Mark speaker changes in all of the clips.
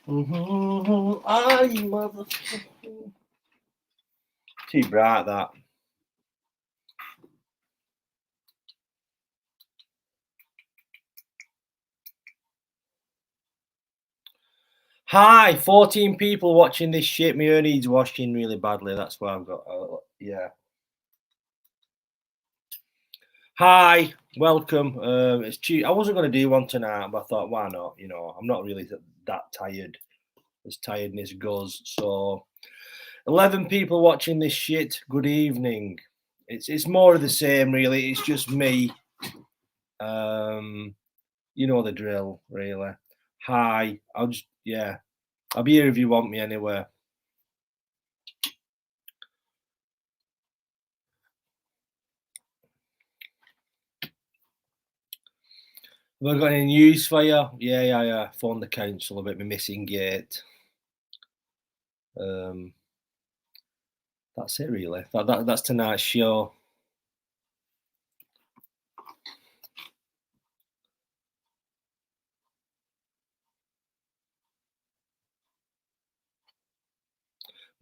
Speaker 1: Ay, motherfucker. Too bright, that. Hi, 14 people watching this shit. My hair needs washing really badly. That's why I've got, yeah. Hi, welcome. It's I wasn't going to do one tonight, but I thought, why not? You know, I'm not really that tired. As tiredness goes. So, 11 people watching this shit. Good evening. It's more of the same, really. It's just me. You know the drill, really. Hi, I'll be here if you want me anyway. Have I got any news for you? Yeah. Phoned the council about my missing gate. That's it, really. That's tonight's show.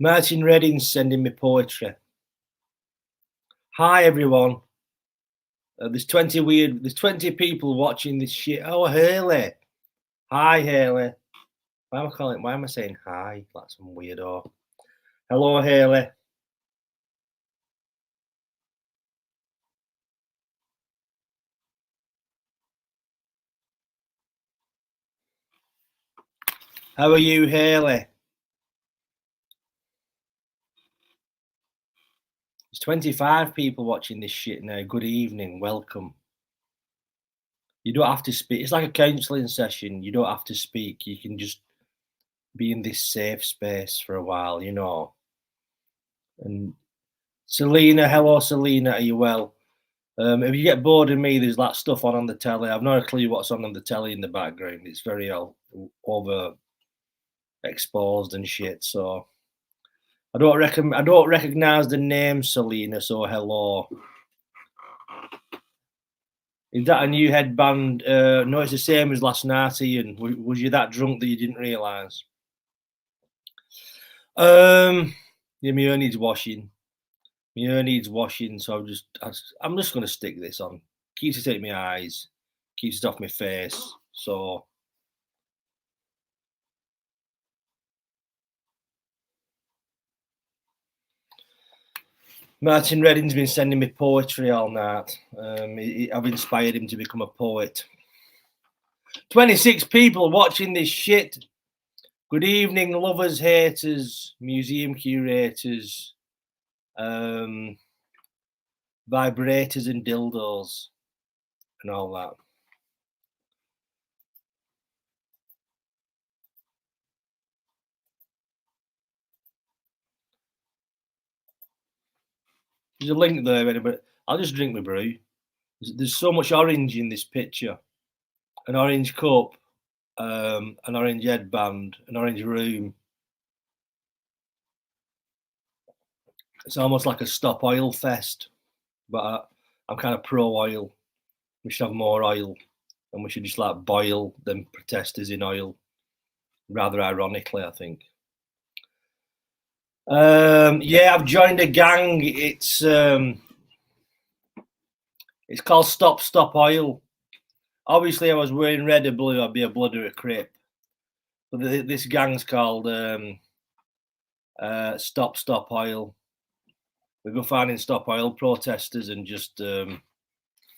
Speaker 1: Martin Redding's sending me poetry. Hi, everyone. There's 20 people watching this shit. Oh, Haley. Hi, Haley. Why am I saying hi? Like some weirdo. Hello, Haley. How are you, Haley? There's 25 people watching this shit now. Good evening. Welcome. You don't have to speak. It's like a counselling session. You don't have to speak. You can just be in this safe space for a while, you know. And Selena, hello, Selena. Are you well? If you get bored of me, there's that stuff on the telly. I've no clue what's on the telly in the background. It's very over exposed and shit. So I don't recognize the name Selena. So hello. Is that a new headband? No, it's the same as last night, Ian. Was you that drunk that you didn't realise? Yeah, my hair needs washing. My hair needs washing, so I'm just going to stick this on. Keeps it out of my eyes, keeps it off my face. So Martin Redding's been sending me poetry all night. I've inspired him to become a poet. 26 people watching this shit. Good evening, lovers, haters, museum curators, vibrators and dildos and all that. There's a link there, but I'll just drink my brew. There's so much orange in this picture. An orange cup, an orange headband, an orange room. It's almost like a stop oil fest, but I'm kind of pro oil. We should have more oil, and we should just like boil them protesters in oil. Rather ironically, I think. Yeah, I've joined a gang. It's called Stop Oil. Obviously, I was wearing red or blue. I'd be a blood or a crip. But this gang's called Stop Oil. We go finding Stop Oil protesters and just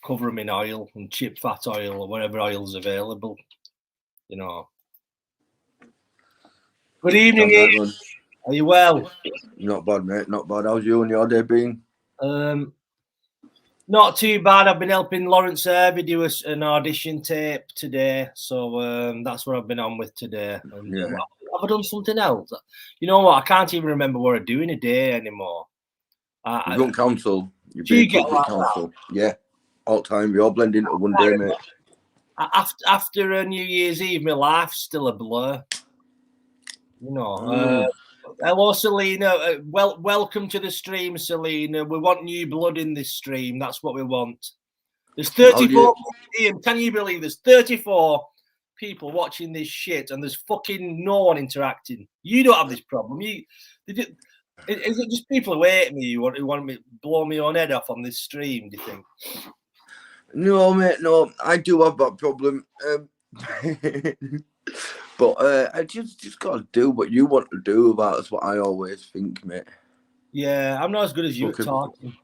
Speaker 1: cover them in oil and chip fat oil or whatever oil's available. You know. Good evening, Ian. Are you well?
Speaker 2: Not bad, mate. Not bad. How's you and your day been?
Speaker 1: Not too bad. I've been helping Lawrence Hervey do an audition tape today, so that's what I've been on with today.
Speaker 2: Yeah.
Speaker 1: Have I done something else? You know what? I can't even remember what I do in a day anymore.
Speaker 2: You've done council.
Speaker 1: Do you get like
Speaker 2: council? Yeah, all time. We all blend into one day, mate.
Speaker 1: After New Year's Eve, my life's still a blur. You know. Hello, Selena. Welcome to the stream, Selena. We want new blood in this stream. That's what we want. There's 34. Ian, can you believe there's 34 people watching this shit, and there's fucking no one interacting. You don't have this problem. Is it just people who hate me who want me to blow my own head off on this stream? Do you think?
Speaker 2: No, mate. No, I do have that problem. But I just gotta do what you want to do. That's what I always think, mate.
Speaker 1: Yeah, I'm not as good as you at talking.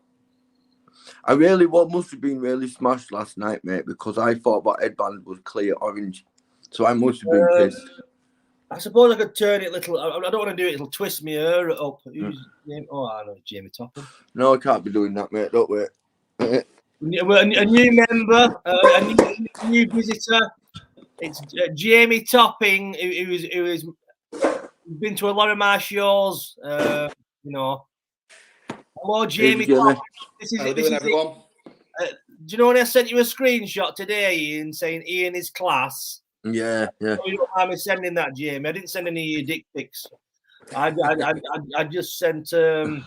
Speaker 2: What must have been really smashed last night, mate, because I thought that headband was clear orange. So I must have been pissed.
Speaker 1: I suppose I could turn it a little. I don't want to do it. It'll twist my hair up. Oh, I know, Jamie Topham.
Speaker 2: No, I can't be doing that, mate. Don't wait.
Speaker 1: A new member, a new visitor. It's Jamie Topping, who has been to a lot of my shows. You know. Hello, Jamie.
Speaker 2: How
Speaker 3: you doing, everyone?
Speaker 1: Do you know when I sent you a screenshot today, Ian, saying Ian is class?
Speaker 2: Yeah.
Speaker 1: You don't mind me sending that, Jamie? I didn't send any of your dick pics. I just sent Ian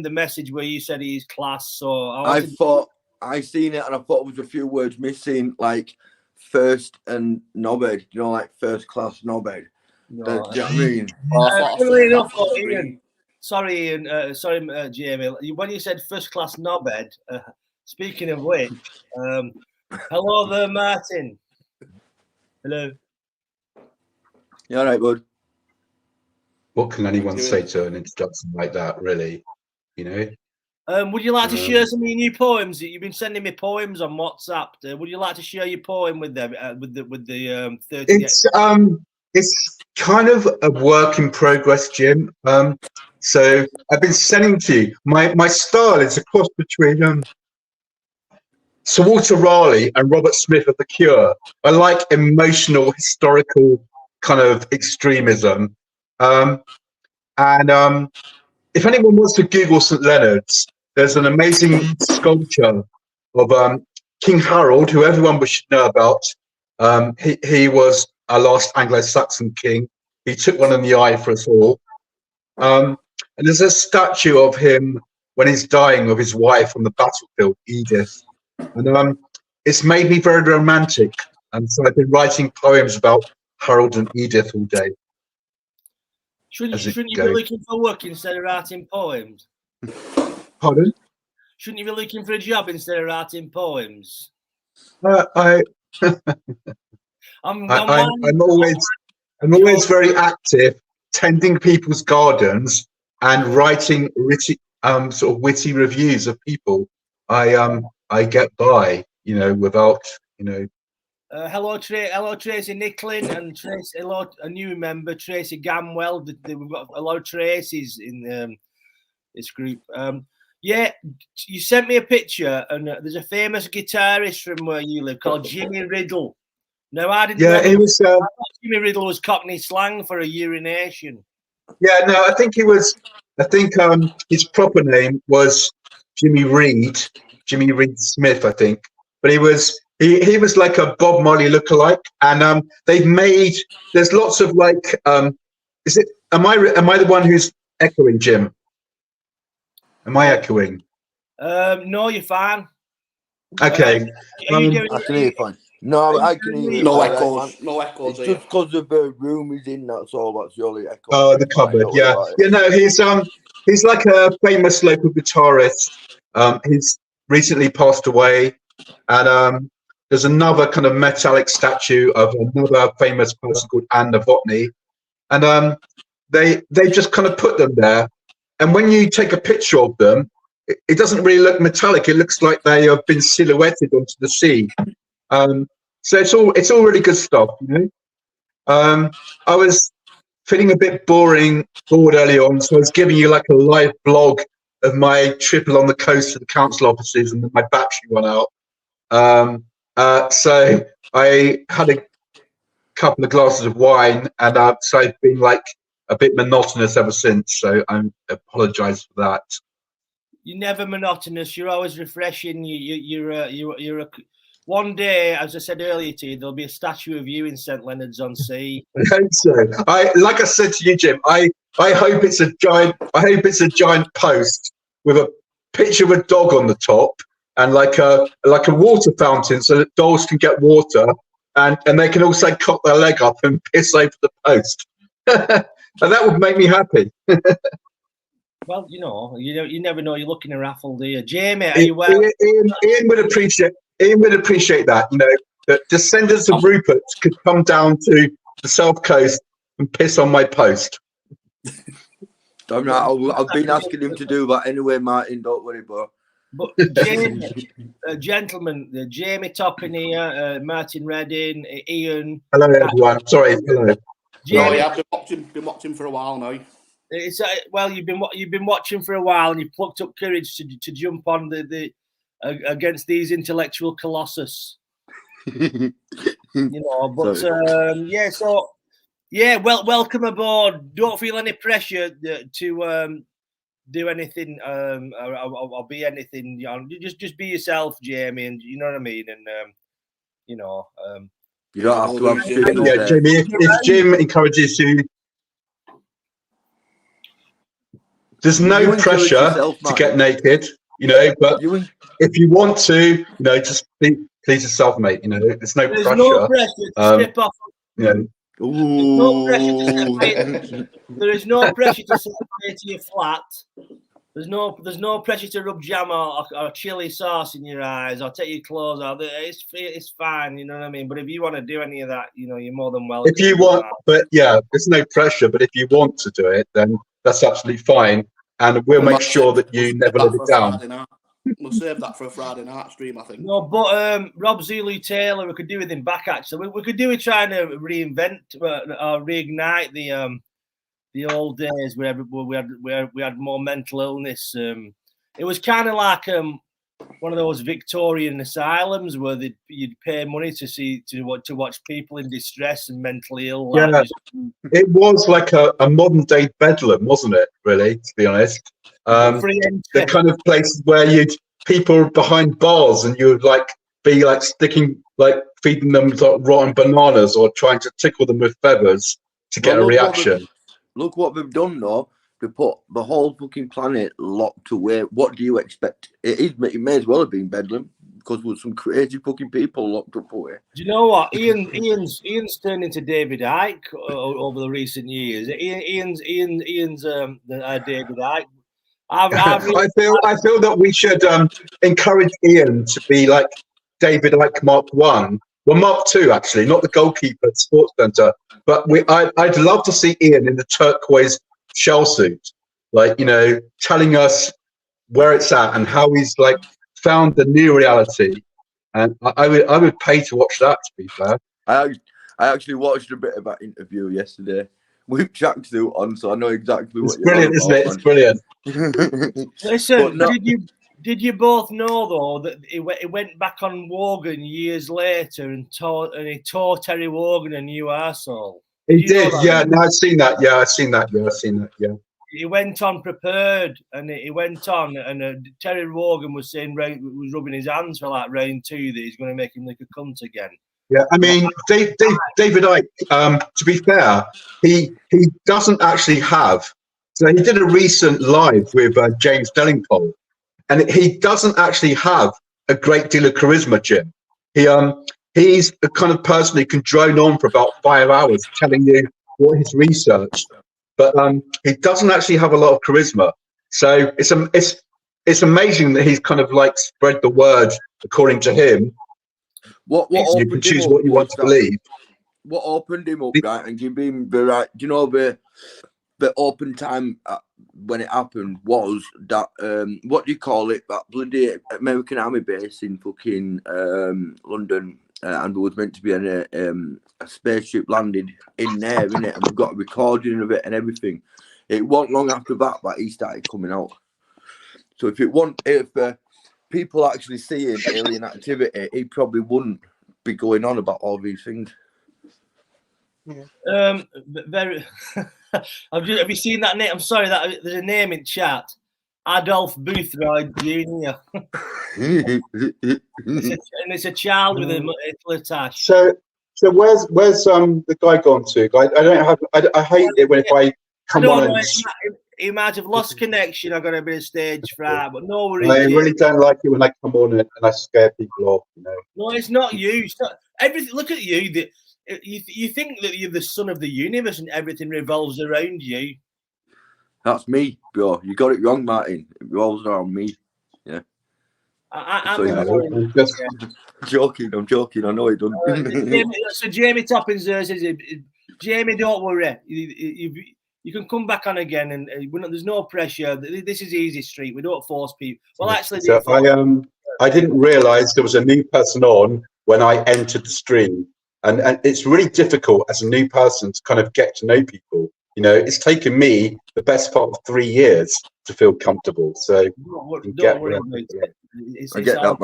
Speaker 1: the message where you said he's class. So I
Speaker 2: seen it and I thought it was a few words missing, like first and knobhead. You know, like first class knobhead. No, do you know what I mean?
Speaker 1: Ian. Sorry, Ian. Sorry, Jamie. When you said first class knobhead, speaking of which, hello there, Martin. Hello.
Speaker 2: You all right, bud?
Speaker 4: What can anyone say to an introduction like that, really? You know?
Speaker 1: Would you like to share some of your new poems? You've been sending me poems on WhatsApp. Would you like to share your poem with them? With the 30?
Speaker 4: It's kind of a work in progress, Jim. So I've been sending to you. My style is a cross between Sir Walter Raleigh and Robert Smith of The Cure. I like emotional, historical kind of extremism. If anyone wants to Google St. Leonard's, there's an amazing sculpture of King Harold, who everyone should know about. He was our last Anglo-Saxon king. He took one in the eye for us all. And there's a statue of him when he's dying of his wife on the battlefield, Edith. And it's made me very romantic. And so I've been writing poems about Harold and Edith all day.
Speaker 1: Shouldn't you be looking for work instead of writing poems?
Speaker 4: Pardon?
Speaker 1: Shouldn't you be looking for a job instead of writing poems?
Speaker 4: I'm always very active, tending people's gardens and writing sort of witty reviews of people. I get by, you know, without, you know.
Speaker 1: Hello, Tracy Nicklin, and Tracy, hello, a new member, Tracy Gamwell. We've got a lot of Tracy's in this group. Yeah, you sent me a picture, and there's a famous guitarist from where you live called Jimmy Riddle. No, I didn't.
Speaker 4: Yeah, it was.
Speaker 1: I thought Jimmy Riddle was Cockney slang for a urination.
Speaker 4: Yeah, no, I think he was. I think his proper name was Jimmy Reed Smith, I think. But he was like a Bob Marley lookalike, and there's lots of like. Am I the one who's echoing, Jim? Am I echoing?
Speaker 1: No, you're fine.
Speaker 4: Okay.
Speaker 2: I can hear you fine. No, I can hear you.
Speaker 3: No echoes. No echoes.
Speaker 2: It's just because of the room he's in. That's all. That's the only echo.
Speaker 4: Oh, the cupboard. Yeah. Yeah. No, he's like a famous local guitarist. He's recently passed away, and there's another kind of metallic statue of another famous person called Anne Novotny, and they just kind of put them there. And when you take a picture of them, it doesn't really look metallic. It looks like they have been silhouetted onto the sea. So it's all really good stuff, you know. I was feeling a bit bored earlier on, so I was giving you like a live blog of my trip along the coast to the council offices, and then my battery went out. So I had a couple of glasses of wine, and so I've been like a bit monotonous ever since. So I apologise for that.
Speaker 1: You're never monotonous. You're always refreshing. You're a one day, as I said earlier to you, there'll be a statue of you in St. Leonard's on Sea.
Speaker 4: I hope so. Like I said to you, Jim, I hope it's a giant post with a picture of a dog on the top and like a water fountain so that dogs can get water, and they can also cock their leg up and piss over the post, and that would make me happy.
Speaker 1: Well, you never know. You're looking a raffle, do you? Jamie, are you well?
Speaker 4: Ian would appreciate that. That descendants of Rupert could come down to the South Coast and piss on my post.
Speaker 2: I've been asking him to do that anyway, Martin. Don't worry, bro.
Speaker 1: But Jamie, gentlemen, Jamie Toppin here, Martin Redding, Ian.
Speaker 4: Hello, everyone. Sorry, hello.
Speaker 3: Jamie, I've been watching for a while now.
Speaker 1: It's well, you've been watching for a while, and you've plucked up courage to jump on the against these intellectual colossus. Welcome aboard. Don't feel any pressure to do anything or be anything. Just be yourself, Jamie, and you know what I mean. And
Speaker 2: you don't have to have
Speaker 4: Jamie. If Jim encourages you. There's no pressure yourself, to get naked, but if you want to, just please yourself, mate. There's no pressure.
Speaker 1: No pressure to strip off. There is no pressure to sit to your flat. There's no pressure to rub jam or chili sauce in your eyes or take your clothes off. It's fine, you know what I mean. But if you want to do any of that, you're more than welcome.
Speaker 4: If you want, but yeah, there's no pressure. But if you want to do it, then that's absolutely fine, and we'll make sure that you never let it down.
Speaker 3: We'll save that for a Friday night stream, I think.
Speaker 1: No, but Rob Zulu Taylor, we could do with him back. Actually, we could do with trying to reinvent or reignite the old days where we had more mental illness. It was kind of like one of those Victorian asylums where you'd pay money to watch people in distress and mentally ill.
Speaker 4: Yeah, it was like a modern day Bedlam, wasn't it? Really, to be honest. The kind of places where people behind bars and you'd be feeding them rotten bananas or trying to tickle them with feathers to get a reaction.
Speaker 2: Look what they've done, though. They put the whole fucking planet locked away. What do you expect? It may as well have been Bedlam because there was some crazy fucking people locked up away.
Speaker 1: Do you know what? Ian's turned into David Icke over the recent years. Ian's David Icke. I
Speaker 4: feel that we should encourage Ian to be like David Icke Mark 1. Well, Mark 2, actually, not the goalkeeper at Sports Centre. But I'd love to see Ian in the turquoise shell suit, telling us where it's at and how he's found the new reality. And I would pay to watch that. To be fair,
Speaker 2: I actually watched a bit of that interview yesterday with tracksuit on, so I know exactly what you're
Speaker 4: brilliant, isn't it? It's brilliant.
Speaker 1: Listen, did you both know though that it went back on Wogan years later and he tore Terry Wogan a new arsehole?
Speaker 4: He did, yeah. No, I've seen that. Yeah, I've seen that. Yeah.
Speaker 1: He went on prepared, and he went on, and Terry Wogan was saying, was rubbing his hands for round 2 that he's going to make him look a cunt again.
Speaker 4: Yeah, I mean, David Icke. To be fair, he doesn't actually have. So he did a recent live with James Delingpole. And he doesn't actually have a great deal of charisma, Jim. He's the kind of person who can drone on for about 5 hours telling you what he's researched, but he doesn't actually have a lot of charisma. So it's amazing that he's kind of spread the word according to him.
Speaker 2: What
Speaker 4: you can choose what you want to believe.
Speaker 2: What opened him up, right, and gave him the right? Do you know the open time when it happened was that what do you call it? That bloody American Army base in fucking London, and there was meant to be a spaceship landed in there, innit? And we've got a recording of it and everything. It wasn't long after that he started coming out. So if people actually seeing alien activity, he probably wouldn't be going on about all these things.
Speaker 1: Very. Have you seen that name? I'm sorry, that there's a name in chat. Adolf Boothroyd Jr. and it's a child with a little attached.
Speaker 4: So where's the guy gone to? I don't have. I hate it when if I come
Speaker 1: don't
Speaker 4: on
Speaker 1: know.
Speaker 4: and
Speaker 1: He might have lost connection. I've got a bit of stage fright, but no
Speaker 4: I
Speaker 1: worries.
Speaker 4: really don't like it when I come on and I scare people off, you know.
Speaker 1: No, it's not you. It's not everything. Look at you. You think that you're the son of the universe and everything revolves around you.
Speaker 2: That's me, bro. You got it wrong, Martin. It revolves around me. Yeah.
Speaker 1: I'm
Speaker 2: So, yeah.
Speaker 1: ignoring.
Speaker 4: I'm just
Speaker 2: I'm joking. I know it doesn't.
Speaker 1: So Jamie Toppins says, Jamie, don't worry. You can come back on again, and there's no pressure. This is easy street. We don't force people. Well, actually,
Speaker 4: so I didn't realise there was a new person on when I entered the stream, and it's really difficult as a new person to kind of get to know people. You know, it's taken me the best part of 3 years to feel comfortable. So
Speaker 1: don't worry about it.
Speaker 2: I get that,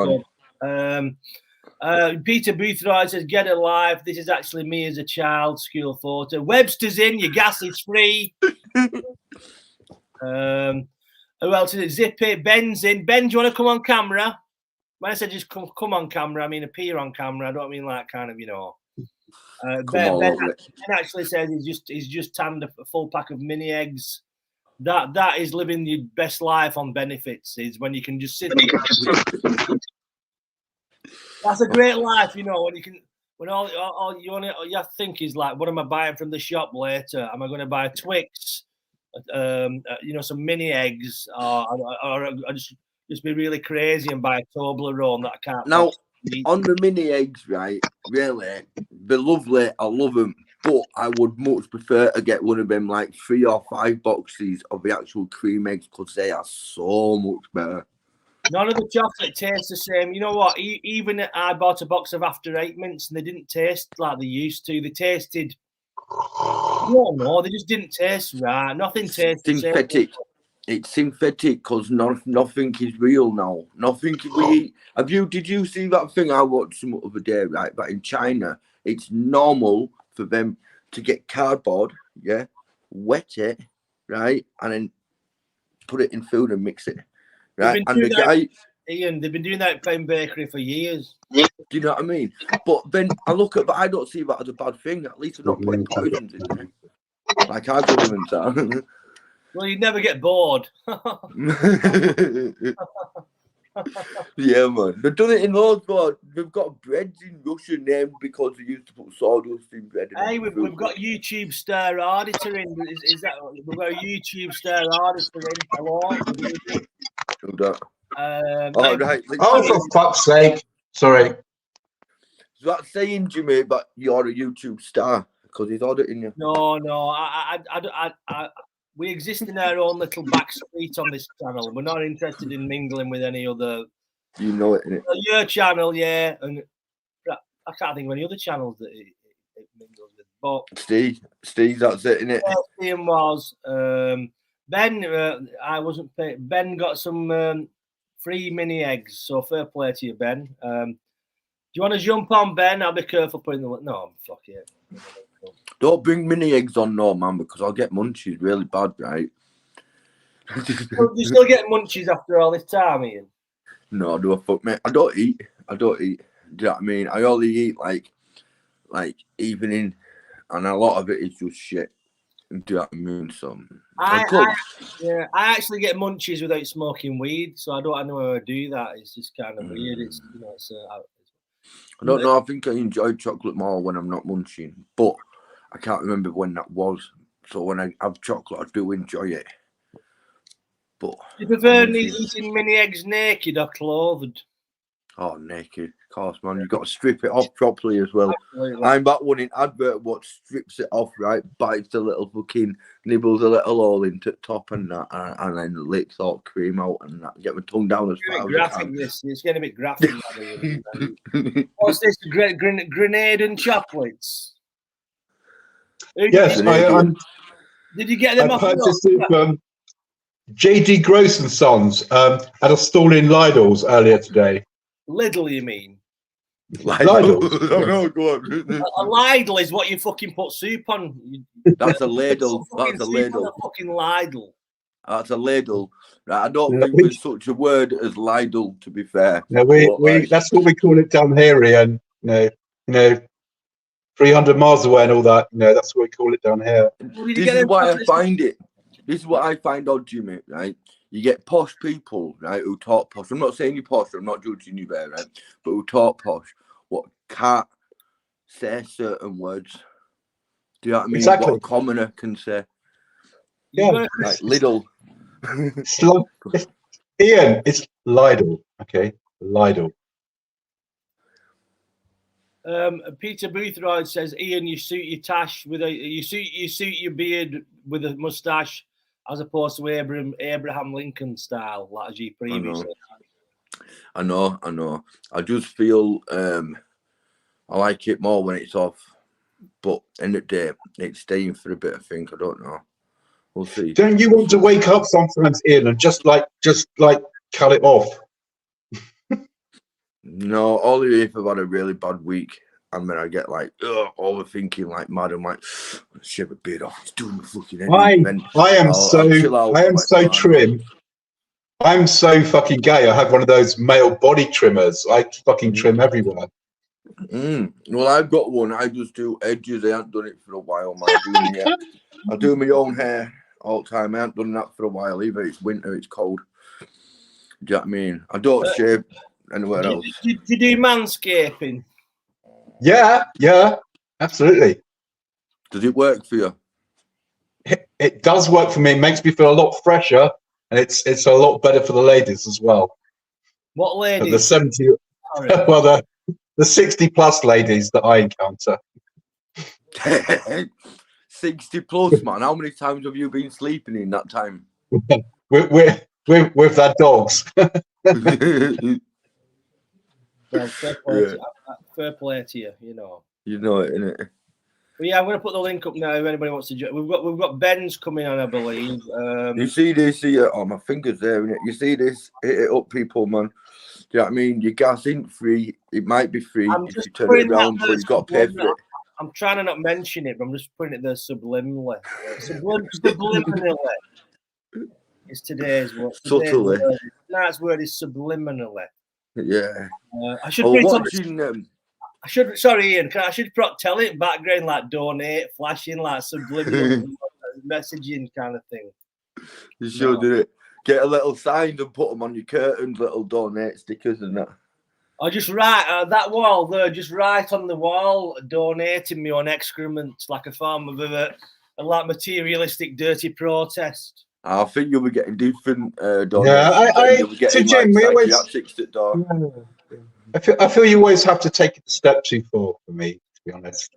Speaker 1: man. Peter Boothroyd says, "Get alive. This is actually me as a child." School photo. Webster's in. Your gas is free. Who else is it? Zippy. Ben's in. Ben, do you want to come on camera? When I said just come on camera, I mean appear on camera. I don't mean like kind of, you know. Ben actually says he's just tanned a full pack of mini eggs. That is living your best life on benefits. Is when you can just sit. That's a great life, you know. When all you think is like, what am I buying from the shop later? Am I going to buy Twix? Some mini eggs, or I just be really crazy and buy a Toblerone that I can't.
Speaker 2: Now, on the mini eggs, right? Really, they're lovely. I love them, but I would much prefer to get one of them like 3 or 5 boxes of the actual cream eggs because they are so much better. None
Speaker 1: of the chocolate tastes the same. You know what? Even I bought a box of After 8 mints and they didn't taste like they used to. They tasted. No, they just didn't taste right. Nothing tastes
Speaker 2: synthetic. It's synthetic because nothing is real now. Nothing we eat. Did you see that thing I watched some other day? Right, but in China, it's normal for them to get cardboard, wet it, right, and then put it in food and mix it, right. And the guy,
Speaker 1: Ian, they've been doing that in bakery for years.
Speaker 2: Do you know what I mean? But then I look at, but I don't see that as a bad thing. At least they're not putting poisons in there, like our government are.
Speaker 1: Well, you'd never get bored.
Speaker 2: Yeah, man. They've done it in loads, but they've got breads in Russia named because they used to put sawdust in bread.
Speaker 1: Hey, we've got YouTube star auditor in. Is that we've got a YouTube star auditor in? Hello.
Speaker 2: Who that?
Speaker 4: Right. Oh, for fuck's sake! Sorry.
Speaker 2: Is that saying, Jimmy, that you're a YouTube star because he's auditing you?
Speaker 1: No. We exist in our own little back street on this channel. We're not interested in mingling with any other.
Speaker 2: You know it, innit?
Speaker 1: Your channel, yeah, and I can't think of any other channels that it mingles with. But
Speaker 2: Steve, that's it, innit?
Speaker 1: Yeah, Steve was. Ben, I wasn't. Ben got some free mini eggs, so fair play to you, Ben. Do you want to jump on, Ben? I'll be careful putting the. No, fuck it.
Speaker 2: Don't bring mini eggs on, no, man, because I'll get munchies really bad, right?
Speaker 1: You still get munchies after all this time, Ian?
Speaker 2: No, do I fuck, mate? I don't eat. Do you know what I mean? I only eat like evening, and a lot of it is just shit. Do you know what I mean? So
Speaker 1: I actually get munchies without smoking weed, so I don't know how I do that. It's just kind of weird. It's
Speaker 2: I don't know. I think I enjoy chocolate more when I'm not munching, but I can't remember when that was. So when I have chocolate, I do enjoy it. But
Speaker 1: you prefer eating mini eggs naked or clothed?
Speaker 2: Oh, naked, of course, man. You've got to strip it off properly as well.
Speaker 1: Absolutely.
Speaker 2: I'm that one in advert what strips it off, right? Bites a little fucking, nibbles a little hole into the top and that, and then licks all cream out and that. Get my tongue down as far as I can.
Speaker 1: It's getting a bit graphic. What's this? Grenade and chocolates?
Speaker 4: Yes,
Speaker 1: did you get them off?
Speaker 4: I purchased it from JD Gross and Sons at a stall in Lidl's earlier today.
Speaker 1: Lidl, you mean?
Speaker 2: Lidl. No, go on.
Speaker 1: A Lidl is what you fucking put soup on.
Speaker 2: That's a ladle. That's a ladle.
Speaker 1: Fucking Lidl.
Speaker 2: That's a ladle. Right, I don't think there's such a word as Lidl, to be fair.
Speaker 4: No, that's what we call it down here, Ian. You know, 300 miles away and all that. You know, that's what we call it down here.
Speaker 2: This is why I find it. This is what I find odd, Jimmy, right? You get posh people, right, who talk posh. I'm not saying you're posh, I'm not judging you there, right? But who talk posh, what can't say certain words. Do you know what I mean?
Speaker 4: Exactly.
Speaker 2: What a commoner can say.
Speaker 4: Yeah.
Speaker 2: Like little.
Speaker 4: Ian, it's Lidl, okay? Lidl.
Speaker 1: Peter Boothroyd says, Ian, you suit your tash with you suit your beard with a mustache as opposed to Abraham Lincoln style, like as you previously.
Speaker 2: I know. I just feel I like it more when it's off, but in the day it's staying for a bit. I think, I don't know. We'll see.
Speaker 4: Don't you want to wake up sometimes, Ian, and just like cut it off?
Speaker 2: No, only if I've had a really bad week and then I get like overthinking like mad. I'm like, shave a beard off. It's doing the fucking head.
Speaker 4: I am so trim. I'm so fucking gay. I have one of those male body trimmers. I fucking trim everywhere.
Speaker 2: Well, I've got one. I just do edges. I haven't done it for a while, man. I do my own hair all the time. I haven't done that for a while either. It's winter. It's cold. Do you know what I mean? I don't shave anywhere else.
Speaker 1: Do you do manscaping?
Speaker 4: Yeah, absolutely.
Speaker 2: Does it work for you?
Speaker 4: It does work for me. It makes me feel a lot fresher, and it's a lot better for the ladies as well.
Speaker 1: What ladies?
Speaker 4: The 70, well, the 60+ ladies that I encounter.
Speaker 2: 60 plus, man. How many times have you been sleeping in that time?
Speaker 4: with their dogs.
Speaker 1: Well, fair play to you, you know.
Speaker 2: You know it, innit?
Speaker 1: But yeah, I'm going to put the link up now if anybody wants to join. We've got Ben's coming on, I believe.
Speaker 2: You see this here? Oh, my finger's there, innit? You see this? Hit it up, people, man. Do you know what I mean? Your gas ain't free. It might be free if you turn it around, but you've got to pay for it.
Speaker 1: I'm trying to not mention it, but I'm just putting it there subliminally. Subliminally. It's today's word.
Speaker 2: Subtly.
Speaker 1: Tonight's word is subliminally.
Speaker 2: Yeah.
Speaker 1: I should sorry, Ian. I should tell it background like donate, flashing like subliminal messaging kind of thing.
Speaker 2: You should do it. Get a little sign and put them on your curtains, little donate stickers and that.
Speaker 1: Or just write that wall there. Just write on the wall, donating me on excrement, like a form of a like materialistic, dirty protest.
Speaker 2: I think you'll be getting different donations.
Speaker 4: Yeah, so Jim, we always. I feel you always have to take it a step too far for me, to be honest.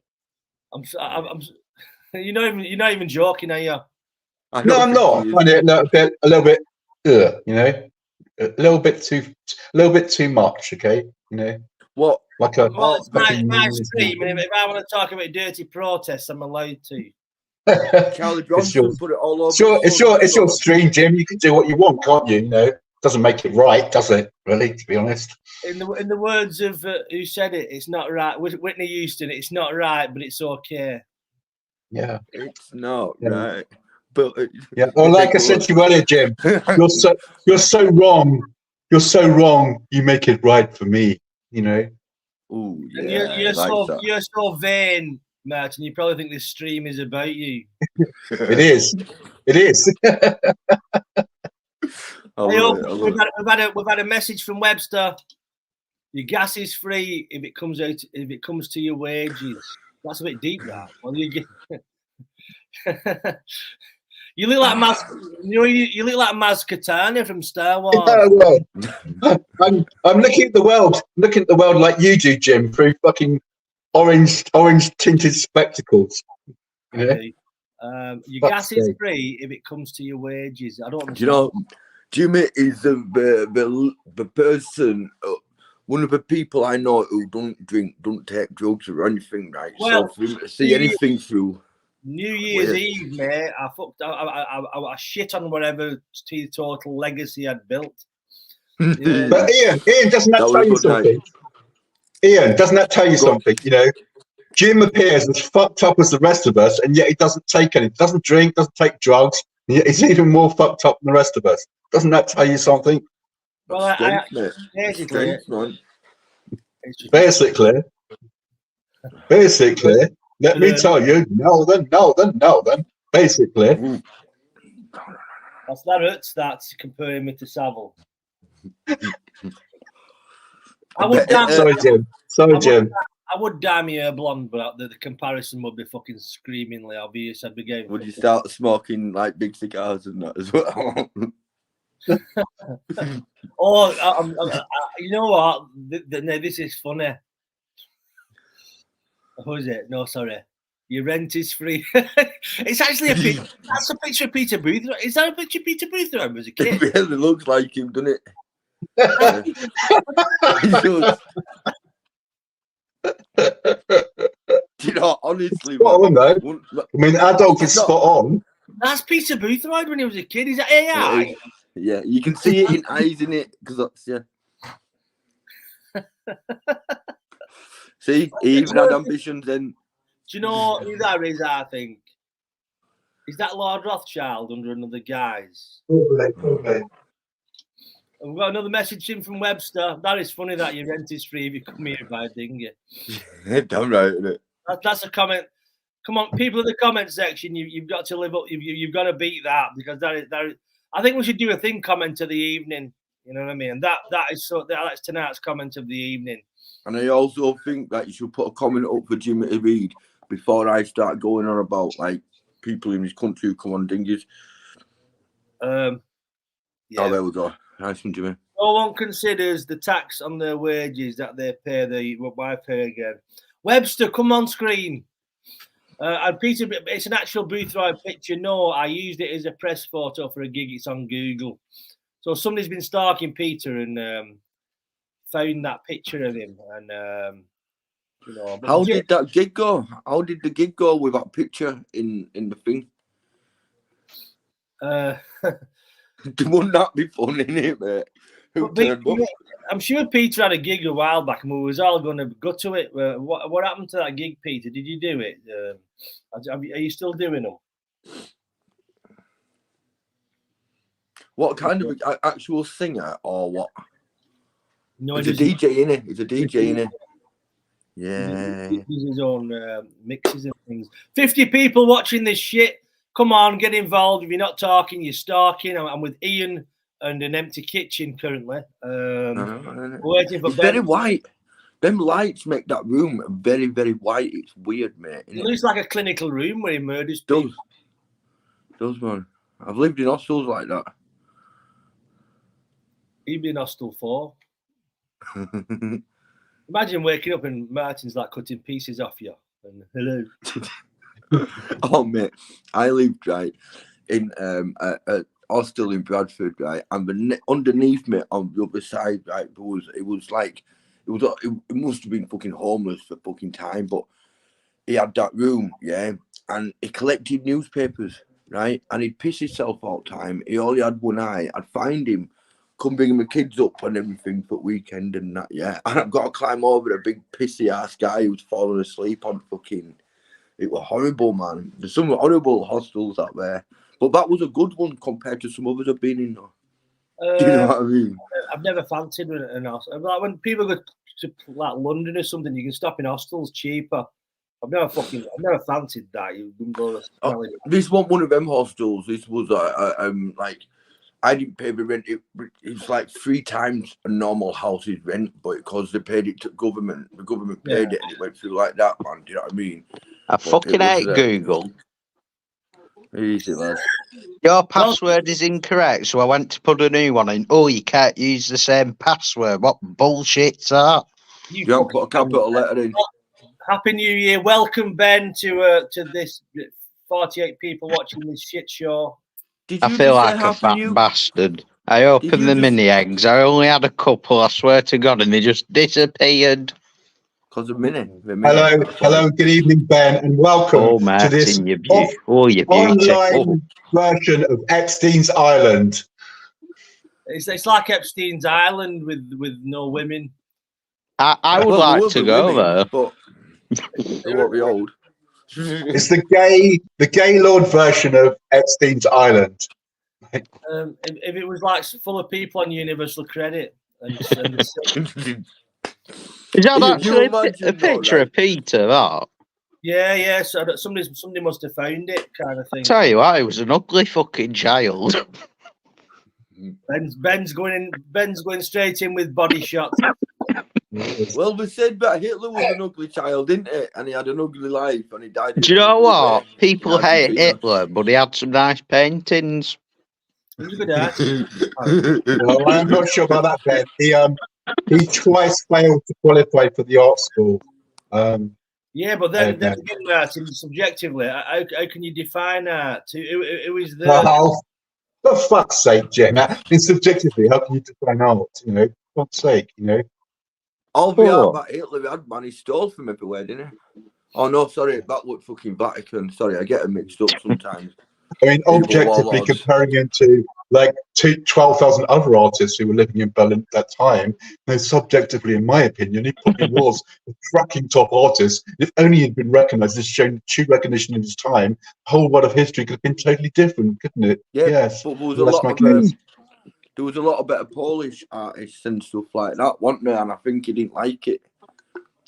Speaker 1: You're not even joking, are you?
Speaker 4: No, I'm not. I find it a little bit, you know, a little bit too much. Okay, you know.
Speaker 2: What?
Speaker 4: Like a.
Speaker 1: Well, it's my stream, and if I want to talk about dirty protests, I'm allowed to.
Speaker 2: Charlie Bronson put it all over.
Speaker 4: It's your stream, Jim. You can do what you want, can't you? You know, doesn't make it right, does it? Really, to be honest.
Speaker 1: In the words of who said it, it's not right. Whitney Houston. It's not right, but it's okay.
Speaker 4: Yeah,
Speaker 2: it's not right. But
Speaker 4: yeah, well, like I said to you earlier, Jim, you're so wrong. You're so wrong. You make it right for me. You know.
Speaker 2: Ooh, yeah.
Speaker 1: And you're so vain, Martin. You probably think this stream is about you.
Speaker 4: It is. It is.
Speaker 1: We've had a message from Webster. Your gas is free if it comes to your wages. That's a bit deep, that. Well, you look like you look like Maz Kanata from Star Wars.
Speaker 4: Yeah, well, I'm looking at the world like you do, Jim, through fucking orange tinted spectacles. Yeah.
Speaker 1: Your gas is free if it comes to your wages. I don't understand.
Speaker 2: You know, Jimmy is the person, one of the people I know who don't drink, don't take drugs or anything, right?
Speaker 1: Well,
Speaker 2: so for him to see anything through.
Speaker 1: New Year's Eve, mate, I shit on whatever teetotal legacy I'd built. Yeah.
Speaker 4: But Ian, doesn't that tell you something? Night. Ian, doesn't that tell you something? You know, Jim appears as fucked up as the rest of us, and yet he doesn't take any, doesn't drink, doesn't take drugs, and yet he's even more fucked up than the rest of us. Doesn't that tell you something?
Speaker 1: Well, basically,
Speaker 4: Basically, let me tell you, no, then. Basically,
Speaker 1: That's that hurts. That's comparing me to Savile. I would damn.
Speaker 4: sorry, Jim.
Speaker 1: I would damn you blonde, but the comparison would be fucking screamingly obvious. I'd be going.
Speaker 2: Would you start smoking like big cigars and that as well?
Speaker 1: You know what? This is funny. Who is it? No, sorry. Your rent is free. It's actually a picture. That's a picture of Peter Booth. Is that a picture of Peter Booth when he was a kid?
Speaker 2: It really looks like him, doesn't it? You know, honestly,
Speaker 4: spot on, though. I mean, Adolf is spot on.
Speaker 1: That's Peter Boothroyd when he was a kid. Is that AI?
Speaker 2: Yeah, you can see it in eyes in it because that's See, he even had ambitions then.
Speaker 1: Do you know who that is? I think is that Lord Rothschild under another guise.
Speaker 4: Probably.
Speaker 1: We've got another message in from Webster. That is funny that your rent is free if you come here by dinghy.
Speaker 2: Damn right, isn't it?
Speaker 1: That's a comment. Come on, people in the comment section, you've got to live up. You've got to beat that because that is. I think we should do a thing comment of the evening. You know what I mean? That's tonight's comment of the evening.
Speaker 2: And I also think that you should put a comment up for Jimmy to read before I start going on about like people in this country who come on dinghies.
Speaker 1: Yeah.
Speaker 2: Oh, there we go. Nice one, Jimmy.
Speaker 1: No one considers the tax on their wages that they pay. Why pay again? Webster, come on screen. And Peter, it's an actual Boothroyd picture. No, I used it as a press photo for a gig. It's on Google. So somebody's been stalking Peter and found that picture of him. And you know,
Speaker 2: how did that gig go? How did the gig go with that picture in the thing? Wouldn't that be fun, innit, mate?
Speaker 1: I'm sure Peter had a gig a while back, and we was all going to go to it. What happened to that gig, Peter? Did you do it? Are you still doing them?
Speaker 2: What kind of actual singer or what?
Speaker 1: No,
Speaker 2: it's a DJ, innit? It's a DJ, innit? Yeah.
Speaker 1: He does his own mixes and things. 50 people watching this shit. Come on, get involved. If you're not talking, you're stalking. I'm with Ian and an empty kitchen currently. Waiting for
Speaker 2: it's very white. Them lights make that room very, very white. It's weird, mate.
Speaker 1: It looks like a clinical room where he murders people.
Speaker 2: Does, man. I've lived in hostels like that.
Speaker 1: You'd be in hostel 4. Imagine waking up and Martin's like cutting pieces off you. And hello.
Speaker 2: Oh, mate. I lived, right, in a hostel in Bradford, right, and underneath me on the other side, right, it must have been fucking homeless for fucking time, but he had that room, yeah, and he collected newspapers, right, and he'd piss himself all the time. He only had one eye. I'd find him, come bring my kids up and everything for weekend and that, yeah, and I've got to climb over a big pissy ass guy who's falling asleep on fucking. It was horrible, man. There's some horrible hostels out there, but that was a good one compared to some others I've been in. Though. Do you know what I mean?
Speaker 1: I've never fancied an hostel. Like when people go to like London or something, you can stop in hostels cheaper. I've never fancied that. You wouldn't go.
Speaker 2: This wasn't one of them hostels. This was like I didn't pay the rent. It's like 3 times a normal house's rent, but because they paid it to government, the government paid it, and it went through like that, man. Do you know what I mean?
Speaker 5: I fucking hate Google.
Speaker 2: Easy, lad.
Speaker 5: Your password is incorrect, so I went to put a new one in. Oh, you can't use the same password. What bullshit's that?
Speaker 2: You haven't put a capital letter in.
Speaker 1: Happy New Year. Welcome, Ben, to this 48 people watching this shit show.
Speaker 5: I feel like a fat bastard. I opened the mini eggs. I only had a couple, I swear to God, and they just disappeared.
Speaker 2: Because of mini.
Speaker 4: Hello, good evening, Ben, and welcome to this online version of Epstein's Island.
Speaker 1: It's like Epstein's Island with no women.
Speaker 5: I would like to go there.
Speaker 2: But they won't be old.
Speaker 4: It's the gay lord version of Epstein's Island.
Speaker 1: If it was like full of people on universal credit and
Speaker 5: Is that
Speaker 2: You
Speaker 5: actually
Speaker 2: imagine
Speaker 5: a
Speaker 2: though,
Speaker 5: picture
Speaker 2: right?
Speaker 5: of Peter? That.
Speaker 1: Yeah. So somebody must have found it, kind of thing.
Speaker 5: Tell you what, he was an ugly fucking child.
Speaker 1: Ben's going straight in with body shots.
Speaker 2: Well, we said that Hitler was an ugly child, didn't it? And he had an ugly life, and he died.
Speaker 5: Do you know what? People
Speaker 2: in
Speaker 5: hate
Speaker 2: Argentina.
Speaker 5: Hitler, but he had some nice paintings.
Speaker 1: He was a good artist.
Speaker 4: Well, I'm not sure about that, Ben. He twice failed to qualify for the art school.
Speaker 1: Yeah, but then again, Martin, subjectively, how can you define art? Who is the?
Speaker 4: Well, for fuck's sake, Jim. It's subjectively. How can you define art? You know, for fuck's sake. You know.
Speaker 2: All the art that Hitler had, man, he stole from everywhere, didn't he? Oh no, sorry, that looked fucking Vatican. Sorry, I get them mixed up sometimes.
Speaker 4: I mean, objectively comparing him to like 12,000 other artists who were living in Berlin at that time, no, subjectively, in my opinion, he probably was a cracking top artist. If only he'd been recognised, as shown true recognition in his time, the whole world of history could have been totally different, couldn't it?
Speaker 2: Yeah,
Speaker 4: yes.
Speaker 2: but there was a lot of better Polish artists and stuff like that, wasn't there? And I think he didn't like it.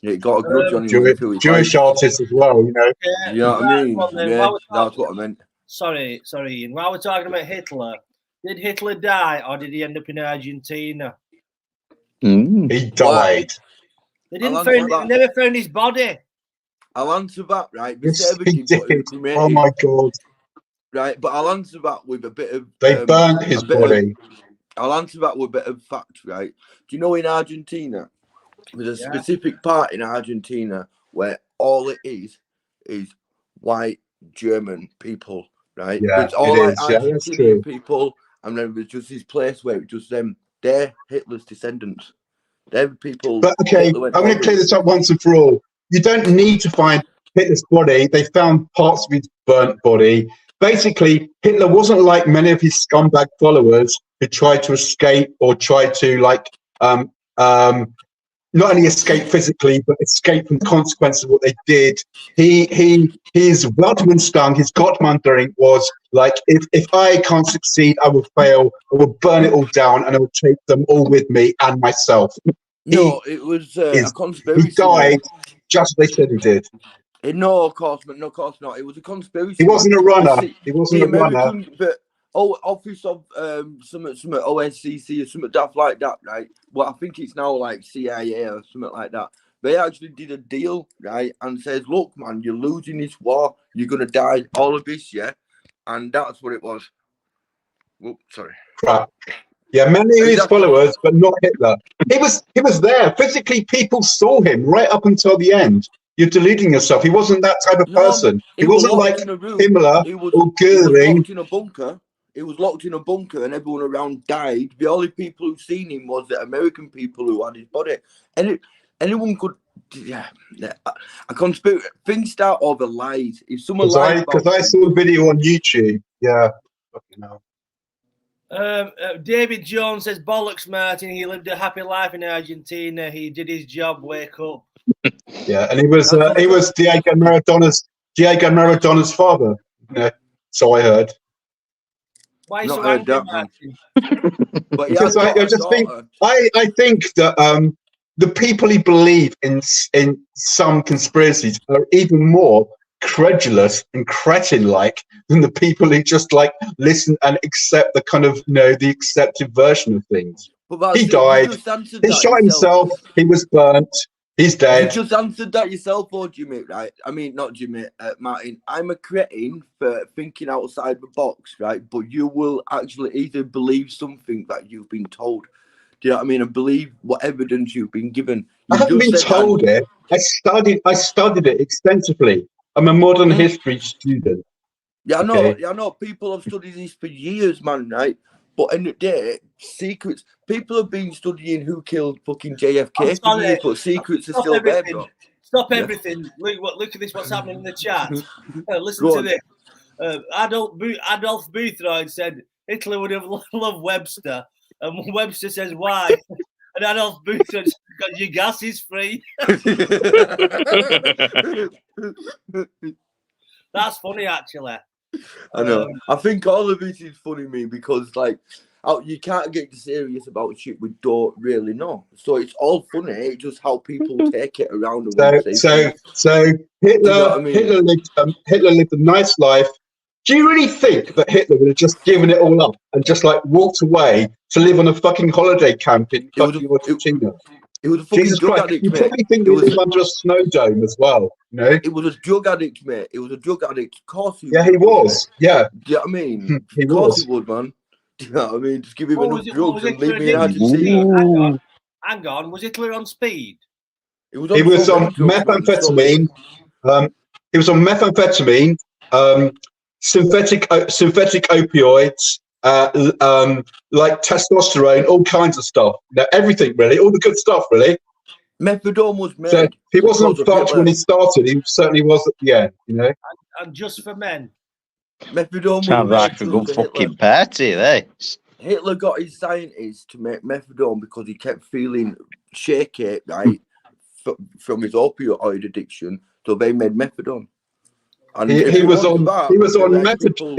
Speaker 2: It got a grudge on him.
Speaker 4: Jewish artists as well, you know.
Speaker 2: Yeah, you know what I mean? Yeah, that's what I meant.
Speaker 1: Sorry, Ian. While we're talking about Hitler, did Hitler die or did he end up in Argentina?
Speaker 4: He died.
Speaker 1: They never found his body.
Speaker 2: I'll answer that, right?
Speaker 4: Yes, he did. Oh my God.
Speaker 2: Right, but I'll answer that with a bit of...
Speaker 4: They burnt his body.
Speaker 2: I'll answer that with a bit of fact, right? Do you know in Argentina, there's a specific part in Argentina where all it is white German people, right?
Speaker 4: Yeah,
Speaker 2: it's all like
Speaker 4: Argentinian
Speaker 2: people, and then there's just this place where it's just them. They're Hitler's descendants. They're the people.
Speaker 4: But okay, I'm going to clear this up once and for all. You don't need to find Hitler's body. They found parts of his burnt body. Basically, Hitler wasn't like many of his scumbag followers who tried to escape or tried to not only escape physically, but escape from the consequences of what they did. His Weltmannstung, his Gottmandering was like, if I can't succeed, I will fail. I will burn it all down, and I will take them all with me and myself.
Speaker 2: It was a conspiracy.
Speaker 4: He died just as they said he did.
Speaker 2: No, of course not. It was a conspiracy.
Speaker 4: He wasn't a runner. He wasn't a runner.
Speaker 2: But office of some OSCC or something stuff like that, right? Well, I think it's now like CIA or something like that. They actually did a deal, right, and says, "Look, man, you're losing this war. You're gonna die. All of this, yeah." And that's what it was. Whoop, sorry.
Speaker 4: Crap. Yeah, many of his followers, but not Hitler. He was there physically. People saw him right up until the end. You're deluding yourself. He wasn't that type of person. He wasn't like Himmler or Goering.
Speaker 2: He was locked in a bunker, and everyone around died. The only people who seen him was the American people who had his body. And anyone could, a conspiracy. Things start over lies. If someone lies,
Speaker 4: because I saw a video on YouTube. Yeah, fucking hell.
Speaker 1: David Jones says, "Bollocks, Martin. He lived a happy life in Argentina. He did his job. Wake up."
Speaker 4: Yeah, and he was Diego Maradona's father. Yeah, so I heard.
Speaker 1: Why so angry, Martin?
Speaker 4: Because I just think I think that the people who believe in some conspiracies are even more credulous and cretin-like than the people who just like listen and accept the kind of the accepted version of things. He died. He shot himself. He was burnt. He's dead.
Speaker 2: You just answered that yourself, or Jimmy, right? I mean, not Jimmy, Martin. I'm a cretin for thinking outside the box, right? But you will actually either believe something that you've been told. Do you know what I mean? And believe what evidence you've been given.
Speaker 4: I haven't been told it. I studied it extensively. I'm a modern history student.
Speaker 2: Yeah, I know. Okay. Yeah, I know. People have studied this for years, man, right? But in the day, secrets. People have been studying who killed fucking JFK for years, but secrets are still there, bro.
Speaker 1: Stop everything. Look at this. What's happening in the chat? Listen to this. Adolf Boothroyd said Hitler would have loved Webster, and Webster says why? And Adolf Boothroyd says because your gas is free. That's funny, actually.
Speaker 2: I know. I think all of it is funny, me, because like you can't get serious about shit we don't really know. So it's all funny. It's just how people take it around and when they say things.
Speaker 4: So Hitler,
Speaker 2: Do you know what I mean?
Speaker 4: Hitler lived a nice life. Do you really think that Hitler would have just given it all up and just like walked away to live on a fucking holiday camp in fucking Argentina?
Speaker 2: It was a fucking
Speaker 4: Jesus
Speaker 2: drug
Speaker 4: Christ!
Speaker 2: addict,
Speaker 4: You
Speaker 2: mate.
Speaker 4: probably think he lived under a snow dome as well, you know?
Speaker 2: It was a drug addict, mate. It was a drug addict. Of course he
Speaker 4: Yeah, he was. Yeah,
Speaker 2: Do you know what I mean?
Speaker 4: he
Speaker 2: Of course
Speaker 4: was.
Speaker 2: he would, man. Do you know what I mean? Just give him
Speaker 1: What
Speaker 2: enough
Speaker 1: was it-
Speaker 2: drugs
Speaker 1: what was
Speaker 2: and
Speaker 1: it
Speaker 2: leave
Speaker 1: for
Speaker 2: me in
Speaker 1: addiction?
Speaker 2: Argentina.
Speaker 1: Hang on. Was Hitler on speed?
Speaker 2: He was
Speaker 4: He was
Speaker 2: so
Speaker 4: on
Speaker 2: many drugs, man, so
Speaker 4: methamphetamine. He was on methamphetamine, synthetic opioids, like testosterone, all kinds of stuff. You know, everything really, all the good stuff really.
Speaker 2: Methadone was made.
Speaker 4: So he wasn't
Speaker 2: because of
Speaker 4: fucked when he started. He certainly was at the end. You know.
Speaker 1: And just for men.
Speaker 2: Methadone
Speaker 5: Sounds
Speaker 2: was
Speaker 5: like a
Speaker 2: made
Speaker 5: good
Speaker 2: just for
Speaker 5: fucking
Speaker 2: Hitler.
Speaker 5: party, this.
Speaker 2: Hitler got his scientists to make methadone because he kept feeling shaky, right, from his opioid addiction. So they made methadone. And
Speaker 4: He was on methadone,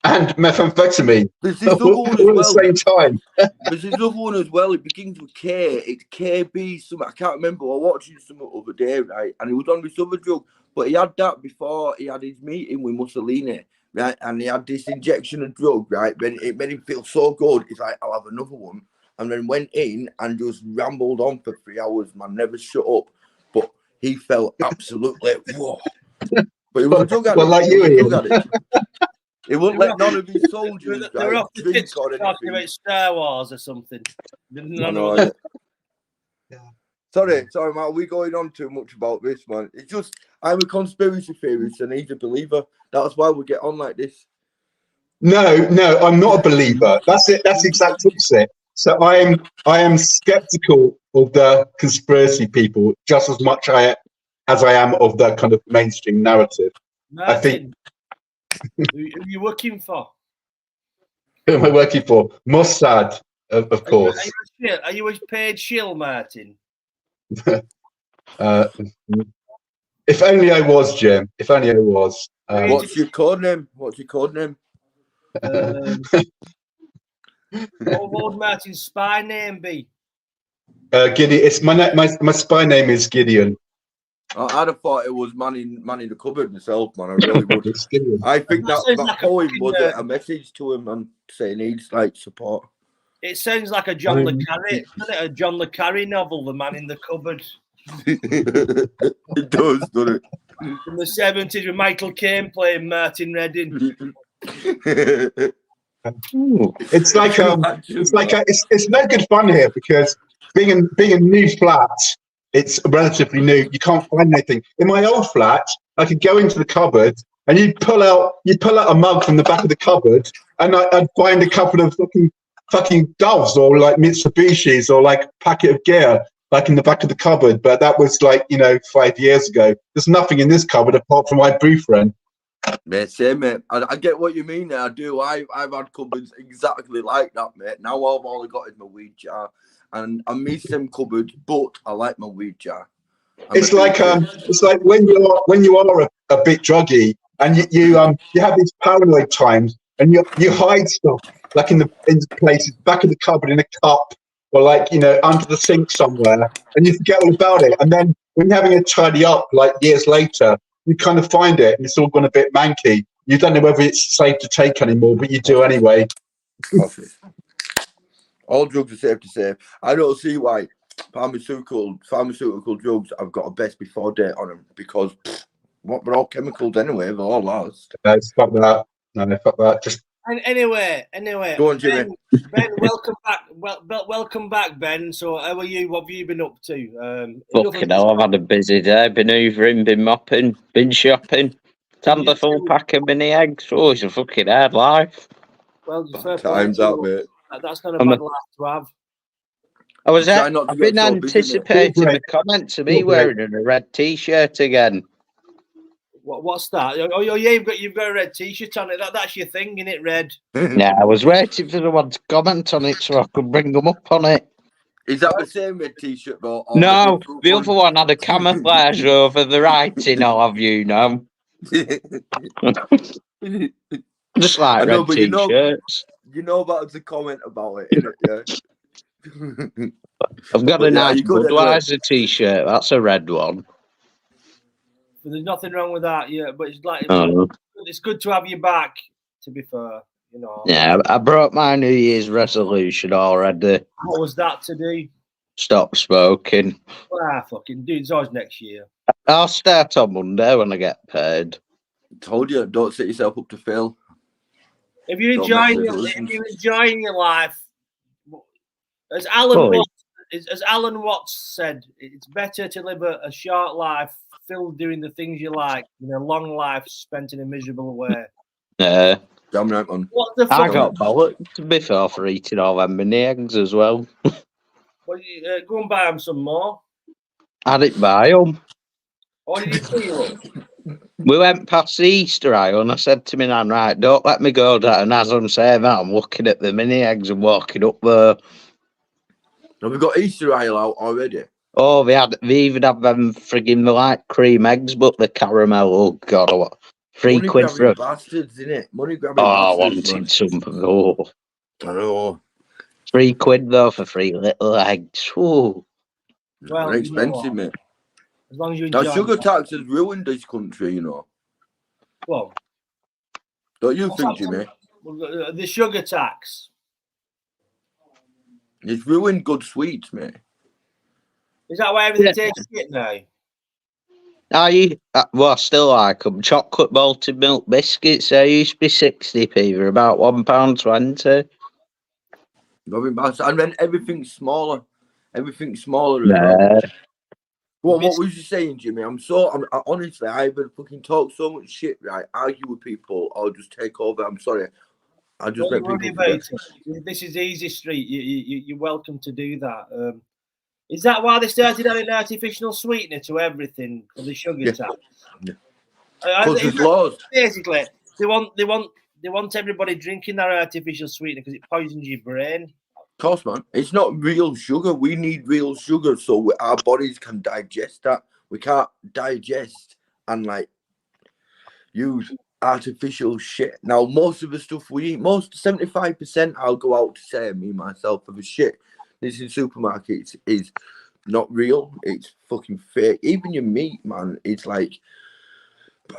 Speaker 4: and methamphetamine all at the same time.
Speaker 2: There's another one as well. It begins with K. It's KB something. I can't remember. I was watching something the other day, right? And he was on this other drug, but he had that before he had his meeting with Mussolini, right? And he had this injection of drug, right? Then it made him feel so good. He's like, I'll have another one. And then went in and just rambled on for 3 hours, man. Never shut up. But he felt absolutely whoa. But he was a drug addict.
Speaker 4: Well, like you, Ian.
Speaker 2: He wouldn't let none of his soldiers
Speaker 1: They were off the
Speaker 2: drink
Speaker 1: tits
Speaker 2: or
Speaker 1: talking
Speaker 2: anything.
Speaker 1: about Star Wars or something.
Speaker 2: No. Sorry, man. We're going on too much about this, man. It's just I'm a conspiracy theorist and he's a believer. That's why we get on like this.
Speaker 4: No, I'm not a believer. That's it. That's the exact opposite. So I am skeptical of the conspiracy people just as much as I am of the kind of mainstream narrative.
Speaker 1: Martin,
Speaker 4: I think.
Speaker 1: Who are you working for?
Speaker 4: Who am I working for? Mossad, of course.
Speaker 1: Are you a paid shill, Martin?
Speaker 4: If only I was, Jim. If only I was.
Speaker 2: What's your code name?
Speaker 1: What would Martin's spy name be?
Speaker 4: Gideon. It's my spy name is Gideon.
Speaker 2: I'd have thought it was man in the cupboard myself, man. I really would. I think that poem was a message to him and saying he needs like support.
Speaker 1: It sounds like a John le Carre, isn't it? A John le Carre novel, The Man in the Cupboard.
Speaker 2: It does, doesn't it?
Speaker 1: From the 70s with Michael Caine playing Martin Redding.
Speaker 4: It's no good fun here because being a new flat, it's relatively new. You can't find anything. In my old flat, I could go into the cupboard and you'd pull out a mug from the back of the cupboard, and I'd find a couple of fucking Doves or like Mitsubishis or like a packet of gear like in the back of the cupboard. But that was like 5 years ago. There's nothing in this cupboard apart from my boyfriend.
Speaker 2: Mate, same, mate. I get what you mean. I do. I've had cupboards exactly like that, mate. Now all I've only got is my weed jar. And I miss them cupboards, but I like my weed jar. It's like
Speaker 4: when you are a bit druggy and you have these paranoid times and you hide stuff like in places back of the cupboard in a cup or like under the sink somewhere, and you forget all about it. And then when you're having a tidy up like years later, you kind of find it and it's all gone a bit manky. You don't know whether it's safe to take anymore, but you do anyway.
Speaker 2: All drugs are safe to say. I don't see why pharmaceutical drugs have got a best before date on them because they're all chemicals anyway. They'll all last.
Speaker 4: No, fuck that. No, fuck that. Just
Speaker 1: anyway.
Speaker 2: Go on, Jimmy.
Speaker 1: Ben, welcome back. Welcome back, Ben. So, how are you? What have you been up to?
Speaker 5: Fucking hell, I've had a busy day. Been hoovering, been mopping, been shopping. Had a full pack of mini eggs. Oh, it's a fucking hard life.
Speaker 1: Well,
Speaker 2: time's up, mate.
Speaker 1: That's not a bad life to have.
Speaker 5: I've been anticipating a comment to me wearing a red T-shirt again.
Speaker 1: What's that? Oh, yeah, you've got a red T-shirt on it. That's your thing, isn't it? Red.
Speaker 5: Yeah, I was waiting for someone to comment on it so I could bring them up on it.
Speaker 2: Is that the same red T-shirt though?
Speaker 5: No, the other one had a camouflage over the writing. I'll have you know. Just like
Speaker 2: I know,
Speaker 5: red
Speaker 2: but
Speaker 5: t-shirts.
Speaker 2: you know about the comment about it, innit? Yeah.
Speaker 5: I've got
Speaker 2: But
Speaker 5: a
Speaker 2: yeah,
Speaker 5: nice
Speaker 2: you good anyway.
Speaker 5: Budweiser t-shirt. That's a red one.
Speaker 1: But there's nothing wrong with that, yeah. But it's like
Speaker 5: Oh.
Speaker 1: it's good to have you back. To be fair, you know.
Speaker 5: Yeah, I brought my New Year's resolution already.
Speaker 1: What was that to do?
Speaker 5: Stop smoking.
Speaker 1: Fucking dude, it's always next year.
Speaker 5: I'll start on Monday when I get paid.
Speaker 2: Told you, don't set yourself up to fail.
Speaker 1: If you're
Speaker 2: Don't make
Speaker 1: enjoying
Speaker 2: resolutions.
Speaker 1: your life, as Alan Watts said, it's better to live a short life filled doing the things you like than a long life spent in a miserable way.
Speaker 5: Yeah.
Speaker 2: Damn right, man.
Speaker 1: What the
Speaker 5: I
Speaker 1: fuck?
Speaker 5: got bollocked to be fair for eating all them mini eggs as well.
Speaker 1: Well, go and buy them some more.
Speaker 5: I didn't buy them.
Speaker 1: What did you feel?
Speaker 5: We went past the Easter aisle and I said to my nan, right, don't let me go down. And as I'm saying that, I'm looking at the mini eggs and walking up there.
Speaker 2: Have we got Easter aisle out already?
Speaker 5: Oh, they even have them frigging the light cream eggs, but the caramel. Oh God, what? £3 for
Speaker 2: Money grabbing bastards, innit? Money grabbing
Speaker 5: Oh, I
Speaker 2: bastards.
Speaker 5: wanted
Speaker 2: Man.
Speaker 5: some. Oh,
Speaker 2: I know.
Speaker 5: £3 though for 3 little eggs. Ooh.
Speaker 1: Well,
Speaker 2: They're expensive, mate.
Speaker 1: As long as you enjoy.
Speaker 2: That sugar tax has ruined this country, you know.
Speaker 1: Well,
Speaker 2: Don't you think, Jimmy?
Speaker 1: The sugar tax.
Speaker 2: It's ruined good sweets, mate.
Speaker 1: Is that why everything tastes shit now?
Speaker 5: Well, I still like them. Chocolate malted milk biscuits. They used to be 60p. They're about £1.20.
Speaker 2: And then everything's smaller. Everything's smaller as
Speaker 5: Yeah.
Speaker 2: well. What was you saying, Jimmy? Honestly, I either fucking talk so much shit, right? Argue with people or just take over. I'm sorry. I just let people forget.
Speaker 1: This is easy street. You're welcome to do that. Is that why they started adding artificial sweetener to everything for the sugar tax?
Speaker 2: Because there's laws.
Speaker 1: Basically, they want everybody drinking that artificial sweetener because it poisons your brain.
Speaker 2: Of course, man. It's not real sugar. We need real sugar so our bodies can digest that. We can't digest and use artificial shit. Now, most of the stuff we eat, 75%, I'll go out to say, me myself, of the shit this in supermarkets is not real. It's fucking fake. Even your meat, man, it's I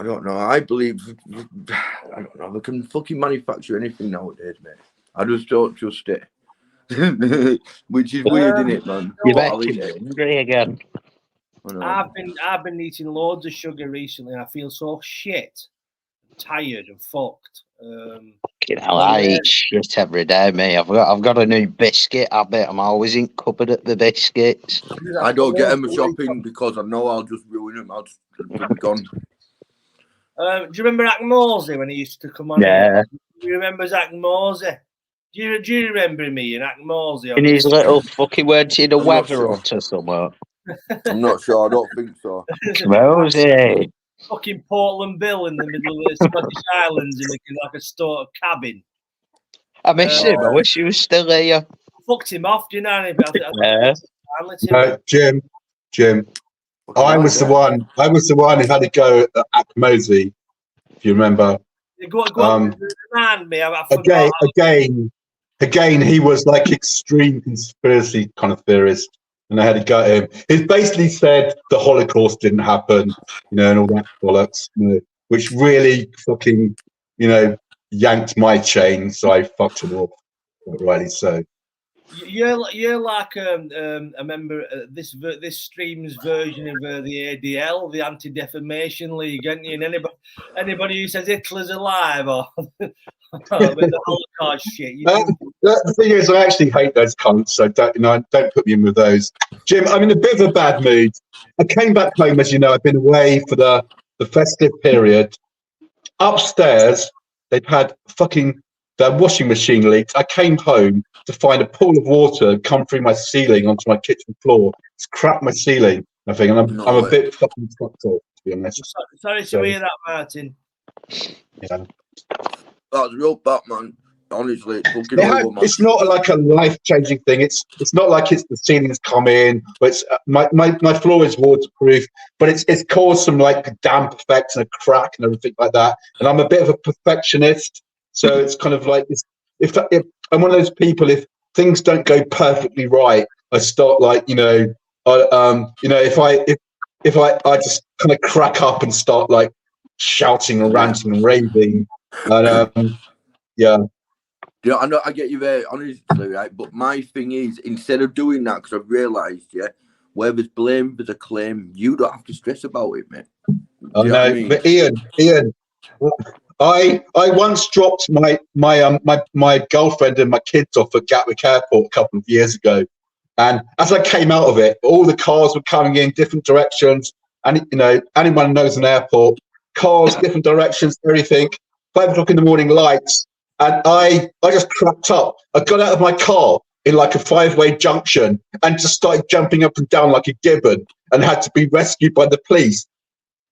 Speaker 2: don't know. I believe, I don't know. They can fucking manufacture anything nowadays, mate. I just don't trust it. Which is weird, isn't it, man?
Speaker 5: You're making me hungry again.
Speaker 1: I've been eating loads of sugar recently. And I feel so shit, tired and fucked.
Speaker 5: I eat shit every day, mate. I've got a new biscuit habit. I'm always in cupboard at the biscuits.
Speaker 2: I don't get them shopping because I know I'll just ruin them. I'll just be gone.
Speaker 1: Do you remember Zach Morsey when he used to come on?
Speaker 5: Yeah.
Speaker 1: Do you remember Zach Morsey? Do you remember me and Zach Morsey?
Speaker 5: In his little fucking words in a weather hut or somewhere.
Speaker 2: I'm not sure. I don't think so.
Speaker 5: Morsey.
Speaker 1: Fucking Portland Bill in the middle of the Scottish Islands in a store cabin.
Speaker 5: I miss him. I wish he was still here.
Speaker 1: Fucked him off, do you know?
Speaker 4: Jim. I was the one who had to go at Akmosi, if you remember.
Speaker 1: Go on, remind me. I
Speaker 4: Again, he was extreme conspiracy kind of theorist, and I had to go at him. He basically said the Holocaust didn't happen, and all that bollocks, which really fucking, yanked my chain, so I fucked him up, rightly so.
Speaker 1: You're like a member of this stream's version of the ADL, the Anti-Defamation League, aren't you? And anybody who says Hitler's alive or with the Holocaust shit.
Speaker 4: The thing is, I actually hate those cunts, so don't put me in with those. Jim, I'm in a bit of a bad mood. I came back home, as you know. I've been away for the festive period. Upstairs, they've had their washing machine leaked. I came home to find a pool of water come through my ceiling onto my kitchen floor. It's cracked my ceiling, I think, and I'm a bit fucking fucked off, to be honest.
Speaker 1: Sorry to hear that, Martin.
Speaker 4: Yeah.
Speaker 2: That's real bad, man. Honestly, it's fucking horrible, man. It's
Speaker 4: not like a life-changing thing. It's not like the ceiling's come in. But it's my floor is waterproof, but it's caused some damp effects and a crack and everything like that. And I'm a bit of a perfectionist. So it's kind of like if I'm one of those people. If things don't go perfectly right, I start like if I just kind of crack up and start like shouting and ranting and raving, and yeah.
Speaker 2: I know I get you there, honestly, right? But my thing is, instead of doing that, because I've realised, where there's blame, there's a claim. You don't have to stress about it, mate.
Speaker 4: I know, I mean? But Ian, I once dropped my girlfriend and my kids off at Gatwick Airport a couple of years ago, and as I came out of it, all the cars were coming in different directions, and anyone knows an airport, cars, different directions, everything. 5 o'clock in the morning, lights. And I just cracked up. I got out of my car in like a 5-way junction and just started jumping up and down like a gibbon and had to be rescued by the police.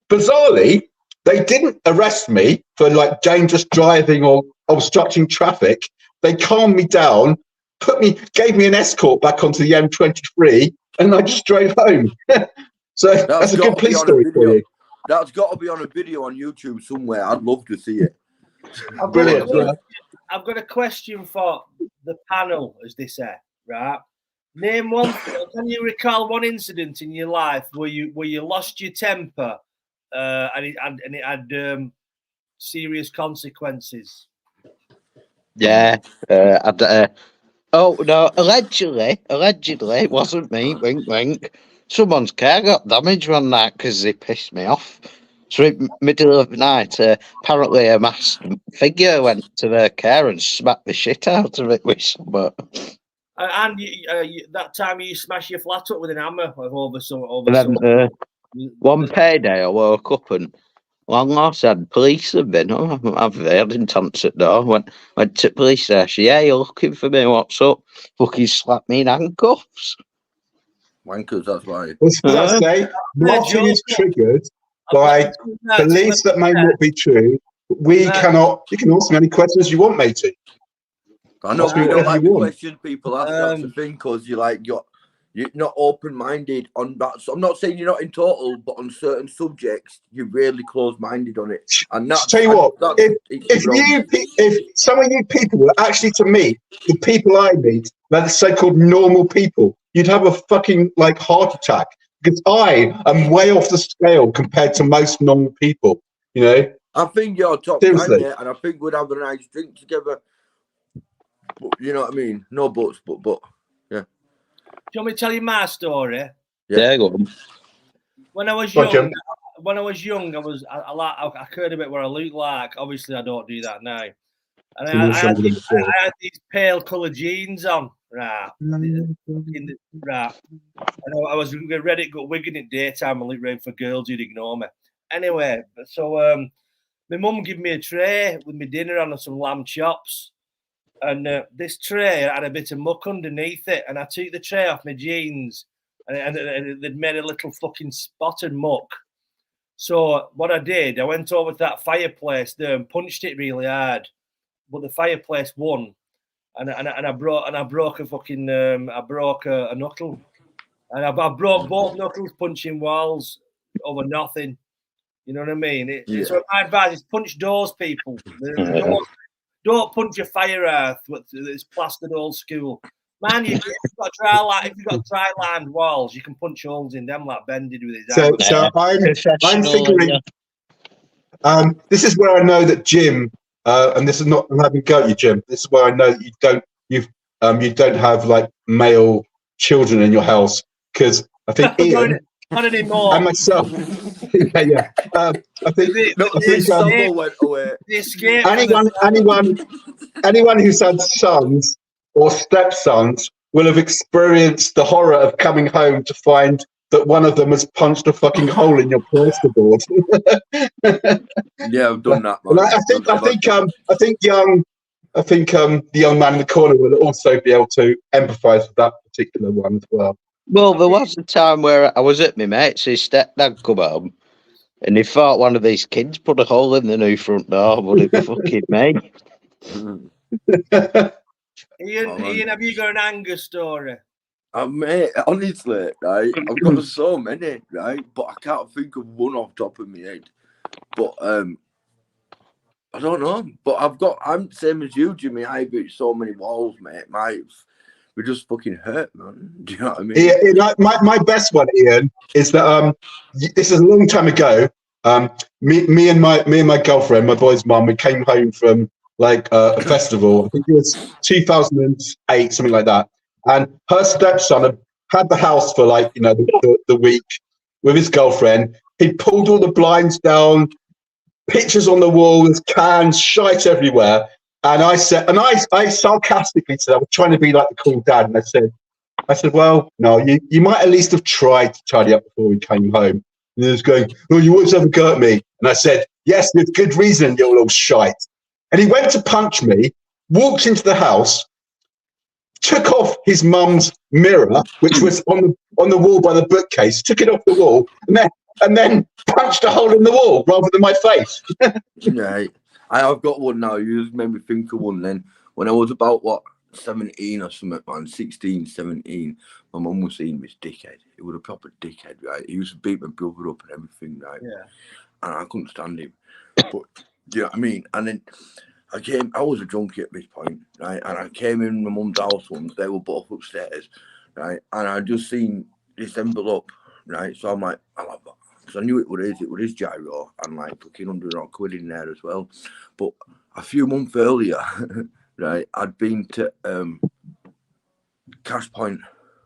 Speaker 4: Bizarrely, they didn't arrest me for like dangerous driving or obstructing traffic. They calmed me down, gave me an escort back onto the M23, and I just drove home. So that's a good police story for you.
Speaker 2: That's got to be on a video on YouTube somewhere. I'd love to see it.
Speaker 4: Brilliant.
Speaker 1: I've got a question for the panel, as they say, right? Name one. Can you recall one incident in your life where you lost your temper, and it had serious consequences?
Speaker 5: Yeah. Oh no! Allegedly, it wasn't me. Wink, wink. Someone's car got damaged one night because they pissed me off. So in middle of the night, apparently a masked figure went to their car and smacked the shit out of it with something.
Speaker 1: And that time you smashed your flat up with an hammer over some.
Speaker 5: One payday, I woke up and long lost had police have been. Oh, I've heard in Tonset door. Went to police station. Yeah, you're looking for me. What's up? Fucking slapped me in handcuffs.
Speaker 2: Wankers, that's why.
Speaker 4: Well, as I say, nothing is triggered by beliefs that may not be true. You can ask me any questions you want, matey.
Speaker 2: I know you don't like the questions people ask. That's the thing, because you're not open-minded on that. So I'm not saying you're not in total, but on certain subjects, you're really closed-minded on it. And that's,
Speaker 4: tell you what, if some of you people were actually to meet the people I meet, they're the so-called normal people, you'd have a fucking like heart attack, because I am way off the scale compared to most normal people.
Speaker 2: I think you're top
Speaker 4: seriously,
Speaker 2: man, and I think we'd have a nice drink together. But, you know what I mean? No buts, but yeah.
Speaker 1: Do you want me to tell you my story?
Speaker 5: Yeah, go on.
Speaker 1: When I was young, I cared a bit what I looked like. Obviously, I don't do that now. And I had these pale colour jeans on, right? Right. And I was ready to go Wigan at daytime and look around for girls who'd ignore me. Anyway, so my mum gave me a tray with my dinner on and some lamb chops. And this tray had a bit of muck underneath it, and I took the tray off my jeans, and they'd made a little fucking spot of muck. So what I did, I went over to that fireplace there and punched it really hard, but the fireplace won, and I broke a fucking I broke a knuckle, and I broke both knuckles punching walls over nothing. You know what I mean? So my advice is punch doors, people. Don't punch your fire earth. It's plastered old school. Man, if you've got dry-lined walls, you can punch holes in them like Ben did with his hand.
Speaker 4: So I'm figuring. This is where I know that Jim, and this is not I'm having a go at you, Jim. This is where I know that you don't have like male children in your house, because I think Ian
Speaker 1: not anymore.
Speaker 4: And myself. Yeah. I think anyone who's had sons or stepsons will have experienced the horror of coming home to find that one of them has punched a fucking hole in your plasterboard.
Speaker 2: Yeah, I've done that. Man.
Speaker 4: I think the young man in the corner will also be able to empathise with that particular one as well.
Speaker 5: Well, there was a time where I was at my mate's, his stepdad come home, and he thought one of these kids put a hole in the new front door, but it was fucking me.
Speaker 1: Ian, have you got an anger story?
Speaker 2: Mate, honestly, right, I've got so many, right, but I can't think of one off the top of my head. But I don't know, but I'm same as you, Jimmy. I've hit so many walls, mate. We just fucking hurt, man. Do you know what I mean?
Speaker 4: My best one, Ian, is that this is a long time ago. Me and my girlfriend, my boy's mum, we came home from like a festival. I think it was 2008, something like that. And her stepson had the house for like the week with his girlfriend. He pulled all the blinds down, pictures on the walls, cans, shite everywhere. And I said, I sarcastically said, I was trying to be like the cool dad, and I said, well, no, you might at least have tried to tidy up before we came home. And he was going, oh, you always have a go at me. And I said, yes, with good reason, you little shite. And he went to punch me, walked into the house, took off his mum's mirror, which was on the wall by the bookcase, took it off the wall, and then punched a hole in the wall rather than my face.
Speaker 2: Yeah, I've got one now. You just made me think of one then. When I was about, 17 or something, man, 16, 17, my mum was seeing this dickhead. He was a proper dickhead, right? He used to beat my brother up and everything, right?
Speaker 1: Yeah.
Speaker 2: And I couldn't stand him. But, do you know what I mean? And then I was a junkie at this point, right? And I came in my mum's house once, they were both upstairs, right? And I just seen this envelope, right? So I'm like, I love that. Because I knew it was his gyro, and like fucking £100 in there as well. But a few months earlier, right, I'd been to Cash Point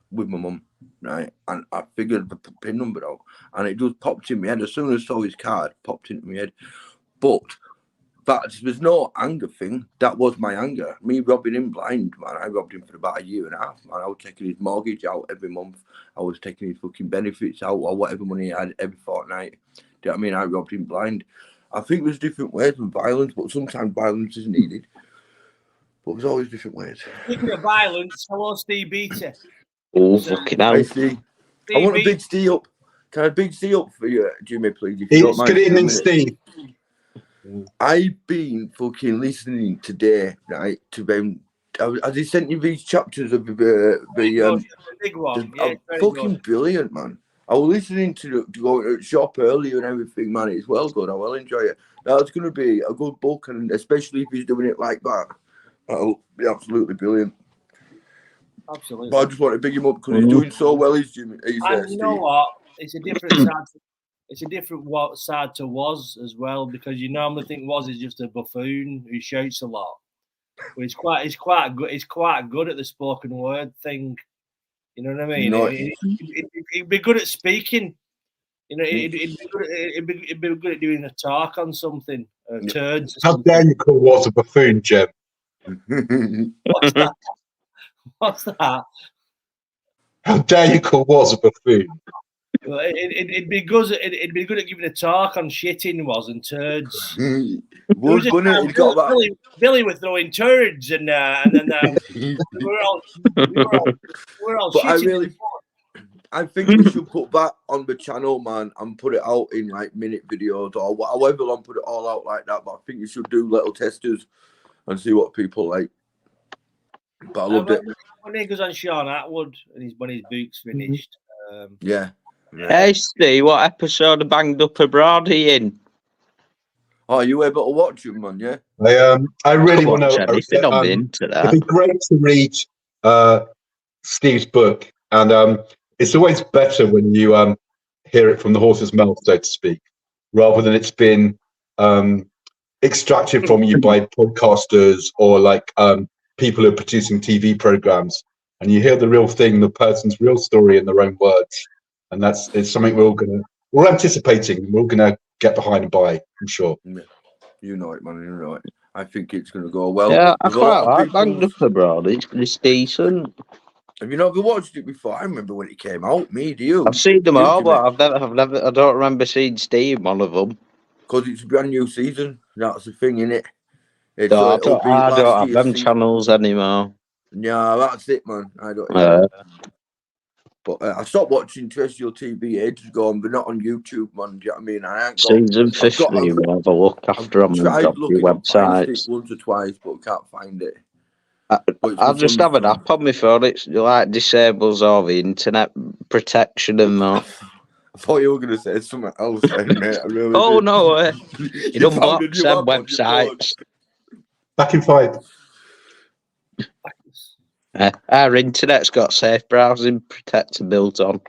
Speaker 2: with my mum, right, and I figured the PIN number out, and it just popped in my head. As soon as I saw his card, popped into my head. But there's no anger thing. That was my anger. Me robbing him blind, man. I robbed him for about a year and a half, man. I was taking his mortgage out every month. I was taking his fucking benefits out or whatever money he had every fortnight. Do you know what I mean? I robbed him blind. I think there's different ways of violence, but sometimes violence is needed. But there's always different ways.
Speaker 1: Speaking of violence, hello, Steve Beatty.
Speaker 5: Oh, fucking hell.
Speaker 2: I see. I want a big C up. Can I have a big C up for you, Jimmy, please? If you don't mind.
Speaker 4: Good evening, Steve.
Speaker 2: I've been fucking listening today, right, to them. Has he sent you these chapters of the
Speaker 1: big one? Yeah,
Speaker 2: fucking
Speaker 1: good.
Speaker 2: brilliant, man. I was listening to going to the shop earlier and everything, man. It's well good. I will enjoy it. That's going to be a good book, and especially if he's doing it like that, that'll be absolutely brilliant.
Speaker 1: Absolutely.
Speaker 2: But I just want to big him up because he's doing so well. He's Jimmy.
Speaker 1: And you know what? It's a different side. It's a different side to Was as well, because you normally think Was is just a buffoon who shouts a lot. But he's quite good. He's quite good at the spoken word thing. You know what I mean?
Speaker 2: No,
Speaker 1: he'd be good at speaking. You know, he'd be good at doing a talk on something. Turds.
Speaker 4: How dare you call Was a buffoon, Jim?
Speaker 1: What's that? What's that?
Speaker 4: How dare you call Was a buffoon?
Speaker 1: Well, it'd be good. It'd be good at giving a talk on shitting Was and turds. Billy was throwing turds, and then we're all shitting.
Speaker 2: I think we should put that on the channel, man, and put it out in like minute videos or however long. Put it all out like that. But I think you should do little testers and see what people like. But I loved it.
Speaker 1: When he goes on Sean Atwood and when his book's finished.
Speaker 2: Yeah.
Speaker 5: Hey, Steve, what episode of Banged Up Abroad are you in?
Speaker 2: Oh, you able to watch him, man? Yeah.
Speaker 4: I really want to.
Speaker 5: Anything on the internet?
Speaker 4: It'd be great to read Steve's book, and it's always better when you hear it from the horse's mouth, so to speak, rather than it's been extracted from you by podcasters or like people who are producing TV programs, and you hear the real thing, the person's real story in their own words. And it's something we're anticipating. We're gonna get behind and buy, I'm sure.
Speaker 2: Yeah. You know it, man. You know it. I think it's gonna go well.
Speaker 5: Yeah, I quite like Banged Up Abroad. It's decent.
Speaker 2: Have you never watched it before? I remember when it came out. Me, do you?
Speaker 5: I've seen them all, but I've never. I don't remember seeing Steve one of them.
Speaker 2: Because it's a brand new season. That's the thing, innit?
Speaker 5: I don't have them channels anymore.
Speaker 2: Yeah, that's it, man. I don't. But I stopped watching terrestrial TV ages ago, but not on YouTube, man. Do you know what I mean? I ain't got,
Speaker 5: Season 15, we'll have a look after on the website.
Speaker 2: Once or twice, but can't find it.
Speaker 5: I just have an app on my phone. It's like disables all the internet protection and that.
Speaker 2: I thought you were going to say something else, then, mate. I really
Speaker 5: Oh
Speaker 2: did.
Speaker 5: no, you don't
Speaker 2: found
Speaker 5: block
Speaker 2: a new
Speaker 5: some
Speaker 2: app on your phone.
Speaker 5: websites.
Speaker 4: Back in 5.
Speaker 5: Our internet's got safe browsing protector built on.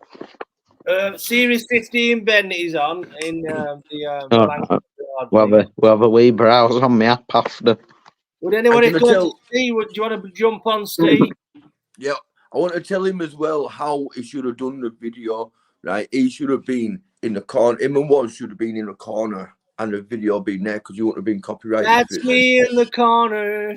Speaker 1: Series 15 Ben is on in the
Speaker 5: Oh,
Speaker 1: Lancashire
Speaker 5: we'll have a wee browse on my app after.
Speaker 1: Would anyone
Speaker 2: And can I
Speaker 1: come
Speaker 2: tell-
Speaker 1: to Steve? Do you want to jump on Steve?
Speaker 2: Yeah, I want to tell him as well how he should have done the video, right? He should have been in the corner. Him and Waz should have been in the corner and the video been there because you wouldn't have been copyrighted.
Speaker 1: That's me in the corner.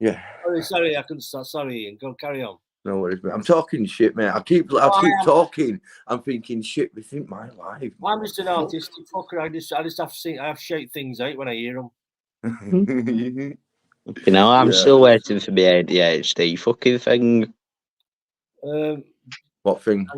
Speaker 2: Yeah.
Speaker 1: Sorry, I couldn't start. Sorry, Ian. Go carry on.
Speaker 2: No worries, mate. I'm talking shit, mate. I keep talking. I'm thinking shit. This isn't my life.
Speaker 1: I'm just an artistic fucker. I just have to sing. I have to shout things out when I hear them.
Speaker 5: You know, I'm
Speaker 2: Yeah.
Speaker 5: still waiting for the ADHD fucking thing.
Speaker 2: What thing?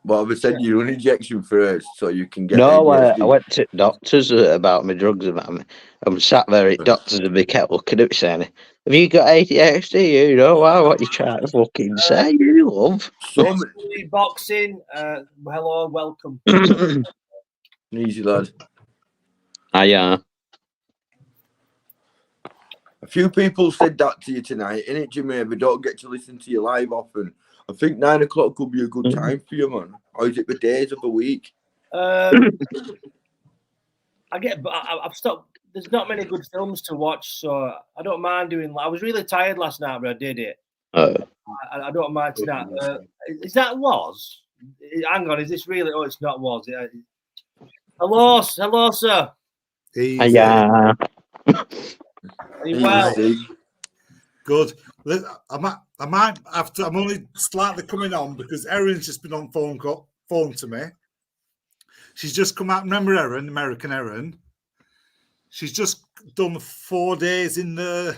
Speaker 2: Well, they said you an injection first so you can get.
Speaker 5: No,
Speaker 2: ADHD.
Speaker 5: I went to doctors about my drugs and that. I'm sat there at doctors and they kept looking at me saying, "Have you got ADHD? You know what you trying to fucking say, you love?"
Speaker 1: Boxing. Hello, welcome.
Speaker 2: Easy, lad.
Speaker 5: Yeah.
Speaker 2: A few people said that to you tonight, innit, Jimmy? They don't get to listen to you live often. I think 9 o'clock could be a good time for you, man. Or is it the days of the week?
Speaker 1: I've stopped. There's not many good films to watch, so I don't mind doing. I was really tired last night, but I did it. I don't mind tonight. Is that was? Hang on, is this really? Oh, it's not was. Hello, sir.
Speaker 5: Yeah.
Speaker 1: Are you well?
Speaker 6: Good. I might have to. I'm only slightly coming on because Erin's just been on phone to me. She's just come out. Remember Erin, American Erin? She's just done 4 days in the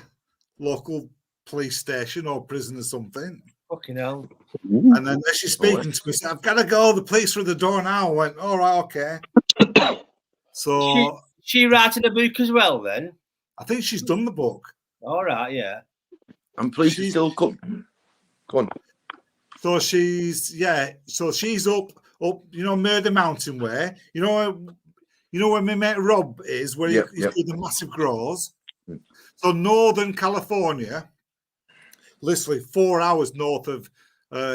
Speaker 6: local police station or prison or something.
Speaker 1: Fucking hell.
Speaker 6: And then as she's speaking to me, said, "I've got to go. The police are at the door now." I went, "All right, okay." So
Speaker 1: she writing a book as well then?
Speaker 6: I think she's done the book.
Speaker 1: All right, yeah.
Speaker 2: And police still come. Go on.
Speaker 6: So she's up, you know, Murder Mountain way. You know where my mate Rob is, where he's doing the massive grows. So Northern California, literally 4 hours north of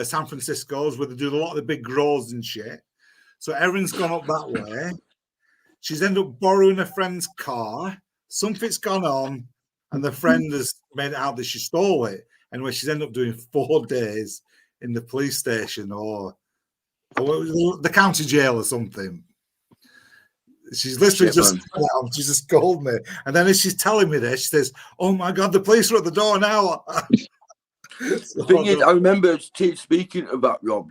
Speaker 6: San Francisco's, where they do a lot of the big grows and shit. So Erin's gone up that way. She's ended up borrowing a friend's car. Something's gone on, and the friend has made it out that she stole it. Anyway, she's ended up doing 4 days in the police station or the county jail or something. She's literally she just called me. And then as she's telling me this, she says, "Oh my God, the police are at the door now."
Speaker 2: The thing is, I remember speaking about Rob,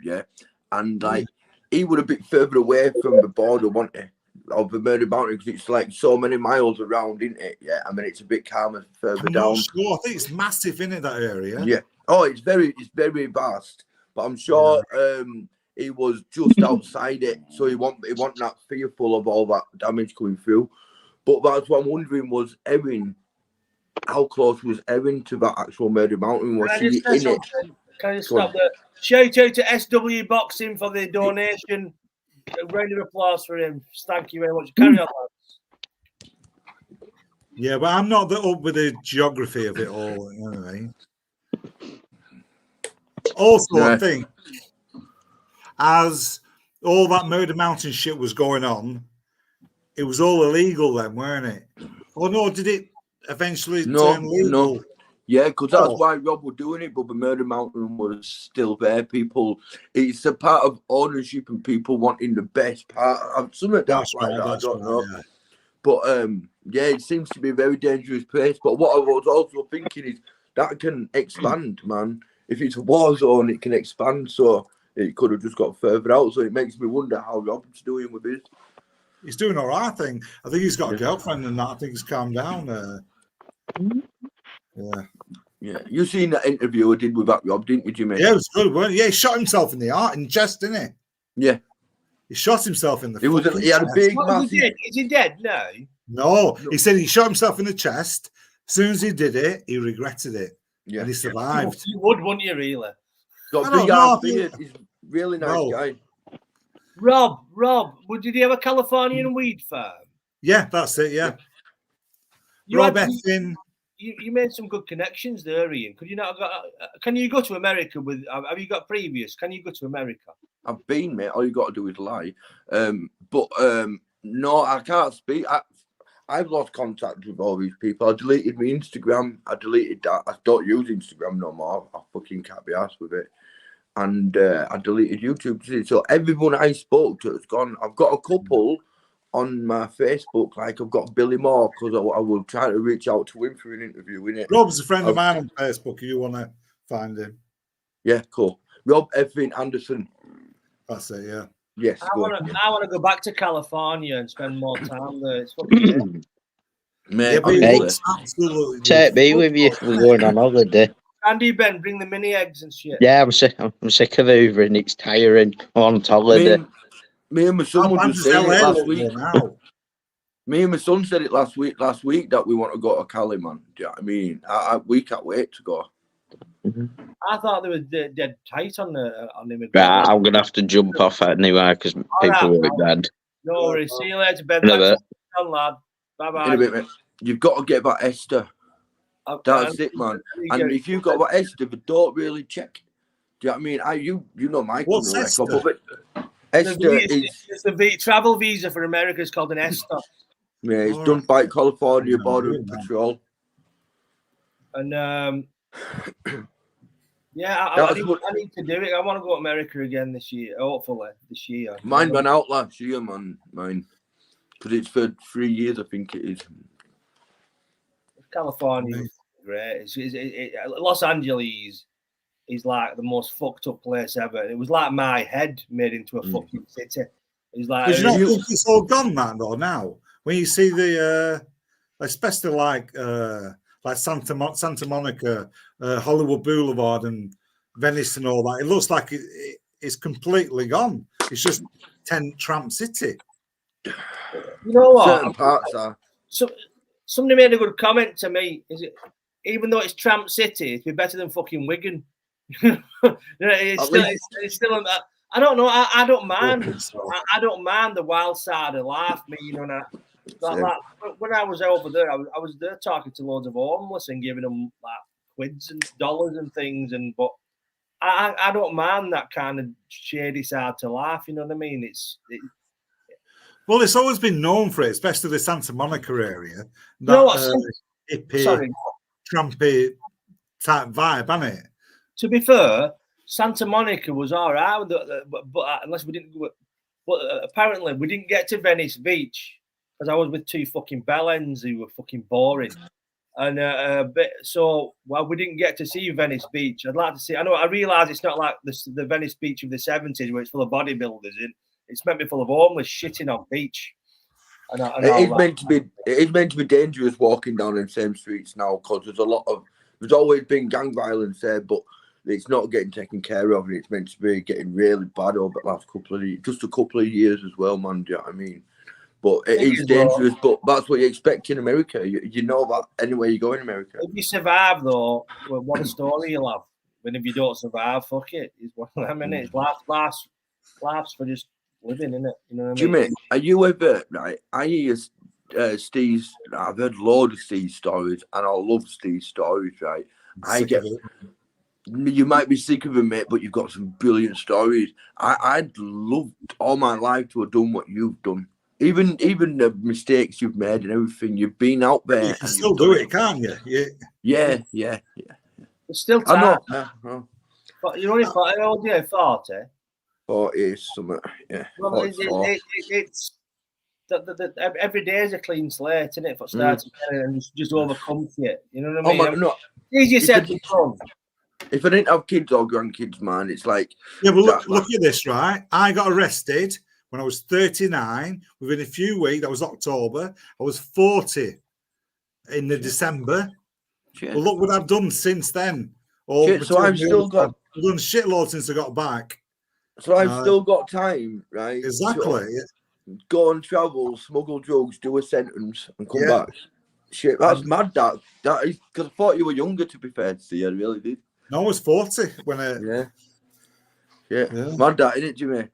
Speaker 2: and like he would a bit further away from the border, wasn't he? Of the Murder Mountain, because it's like so many miles around, isn't it? Yeah, I mean it's a bit calmer further down.
Speaker 6: Sure. I think it's massive, isn't it, that area?
Speaker 2: Yeah. Oh, it's very vast. But I'm sure he was just outside it, so he wasn't that fearful of all that damage coming through. But that's what I'm wondering was Erin. How close was Erin to that actual Murder Mountain? Was she in it?
Speaker 1: Can I just stop there? Shout out to SW Boxing for the donation. A round of applause for him. Thank you very much. Carry on, lads.
Speaker 6: Yeah, but I'm not that up with the geography of it all. Anyway. Also, I think as all that Murder Mountain shit was going on, it was all illegal then, weren't it? Oh no, did it eventually turn legal?
Speaker 2: No. Yeah, because that's why Rob was doing it, but the Murder Mountain was still there. It's a part of ownership and people wanting the best part. Some of that's like that, I don't know. Yeah. But it seems to be a very dangerous place. But what I was also thinking is that can expand, man. If it's a war zone, it can expand. So it could have just got further out. So it makes me wonder how Rob's doing with this.
Speaker 6: He's doing all right, I think. I think he's got a girlfriend and that. I think he's calmed down.
Speaker 2: Yeah. You seen that interview I did with that Rob, didn't you, Jimmy?
Speaker 6: Yeah, it was good, wasn't it? Yeah, he shot himself in the chest, didn't he?
Speaker 2: Yeah.
Speaker 6: He shot himself in the
Speaker 2: he had a big massive...
Speaker 1: Is he dead?
Speaker 6: No, he said he shot himself in the chest. As soon as he did it, he regretted it. Yeah. And he survived.
Speaker 1: You would, wouldn't you, really?
Speaker 2: Got big ass beard. He's a really nice guy.
Speaker 1: Rob, did he have a Californian weed farm?
Speaker 6: Yeah, that's it. Yeah.
Speaker 1: You
Speaker 6: Rob
Speaker 1: had-
Speaker 6: Effin.
Speaker 1: You made some good connections there, Ian. Could you not have got? Can you go to America with? Have you got previous? Can you go to America?
Speaker 2: I've been, mate. All you got to do is lie. No, I can't speak. I've lost contact with all these people. I deleted my Instagram. I deleted that. I don't use Instagram no more. I fucking can't be arsed with it. And I deleted YouTube. So everyone I spoke to has gone. I've got a couple on my Facebook. Like I've got Billy Moore because I will try to reach out to him for an interview. Innit?
Speaker 6: Rob's a friend of mine on Facebook. If you want to find him.
Speaker 2: Yeah, cool. Rob Effin Anderson.
Speaker 6: That's it. Yeah.
Speaker 2: Yes.
Speaker 1: I want to go back to California and spend more time there. It's fucking
Speaker 2: Mate,
Speaker 6: Yeah, but
Speaker 5: Okay.
Speaker 6: it's absolutely.
Speaker 5: Take me with you if we're going on holiday.
Speaker 1: Andy Ben, bring the mini eggs and shit.
Speaker 5: Yeah, I'm sick of hoovering. It's tiring. I'm on holiday.
Speaker 2: Me and my son were just saying it last week.
Speaker 6: Now.
Speaker 2: Me and my son said it last week that we want to go to Cali, man. Do you know what I mean? We can't wait to go.
Speaker 1: I thought they were dead tight on the
Speaker 5: Right, I'm going to have to jump off anyway because people will be dead.
Speaker 1: No worries. See you later, Ben.
Speaker 5: In a bit.
Speaker 1: Thanks, lad. Bye-bye.
Speaker 2: In a bit, mate. You've got to get back Esther. That's it, man. And if you've got what Esther, but don't really check. Do you know what I mean? You know my
Speaker 6: What's
Speaker 2: criminal
Speaker 6: Esther?
Speaker 2: record, but Esther is
Speaker 1: It's the travel visa for America is called an Esther.
Speaker 2: yeah, it's done by California Border
Speaker 6: Yeah.
Speaker 2: Patrol.
Speaker 1: And yeah, I need to do it. I want to go to America again this year, hopefully this year.
Speaker 2: Mine ran out last year, man. Mine. Because it's for 3 years, I think it is.
Speaker 1: California is great. Los Angeles is like the most fucked up place ever. It was like my head made into a fucking city. It was like.
Speaker 6: Because you don't think it's all gone, man, though, now? When you see the, especially like Santa Monica, Hollywood Boulevard and Venice and all that, it looks like it's completely gone. It's just Tramp City.
Speaker 1: You know what?
Speaker 2: Certain parts are.
Speaker 1: So, somebody made a good comment to me. Is it even though it's Tramp City, it'd be better than fucking Wigan? it's still. I don't know. I don't mind. I don't mind the wild side of life. Me, you know. Like, when I was over there, I was there talking to loads of homeless and giving them like quids and dollars and things. But I don't mind that kind of shady side to life. You know what I mean?
Speaker 6: Well, it's always been known for it, especially the Santa Monica area.
Speaker 1: You know what?
Speaker 6: Hippie, trampy type vibe, hasn't it?
Speaker 1: To be fair, Santa Monica was all right, but unless we didn't. But apparently, we didn't get to Venice Beach because I was with two fucking bellends who were fucking boring. And we didn't get to see Venice Beach. I'd like to see. I realise it's not like the Venice Beach of the 70s where it's full of bodybuilders. It's meant to be full of homeless shitting on beach.
Speaker 2: It is meant to be dangerous walking down the same streets now because there's always been gang violence there, but it's not getting taken care of, and it's meant to be getting really bad over the last a couple of years as well, man. Do you know what I mean? But it is dangerous, but that's what you expect in America. You know that anywhere you go in America.
Speaker 1: If you survive, though, well, what a story you'll have. But if you don't survive, fuck it. It's one of them, innit? It's laughs for just living, innit? You know what I mean?
Speaker 2: Jimmy, are you ever, right? I hear Steve's, I've heard loads of Steve's stories, and I love Steve's stories, right? You might be sick of him, mate, but you've got some brilliant stories. I'd love all my life to have done what you've done. Even the mistakes you've made and everything, you've been out there.
Speaker 6: You can still do it, can't you?
Speaker 2: Yeah.
Speaker 1: It's still time.
Speaker 2: I know.
Speaker 1: But you're only 40.
Speaker 2: 40 something, yeah.
Speaker 1: Well, it's every day is a clean slate, isn't it? For starting and just overcome it. You know what I mean? Easier said than done.
Speaker 2: If I didn't have kids or grandkids, man, it's like.
Speaker 6: Yeah, well, look at this, right? I got arrested when I was 39. Within a few weeks, that was October. I was 40 in the December.
Speaker 2: Shit.
Speaker 6: Well, look what I've done since then.
Speaker 2: So I've still got.
Speaker 6: I've done shitload since I got back.
Speaker 2: So I've still got time, right?
Speaker 6: Exactly.
Speaker 2: Go and travel, smuggle drugs, do a sentence, and come back. Shit, that's mad. That is because I thought you were younger. To be fair to you, I really did.
Speaker 6: No, I was 40 when I.
Speaker 2: Yeah. Mad that, innit, Jimmy?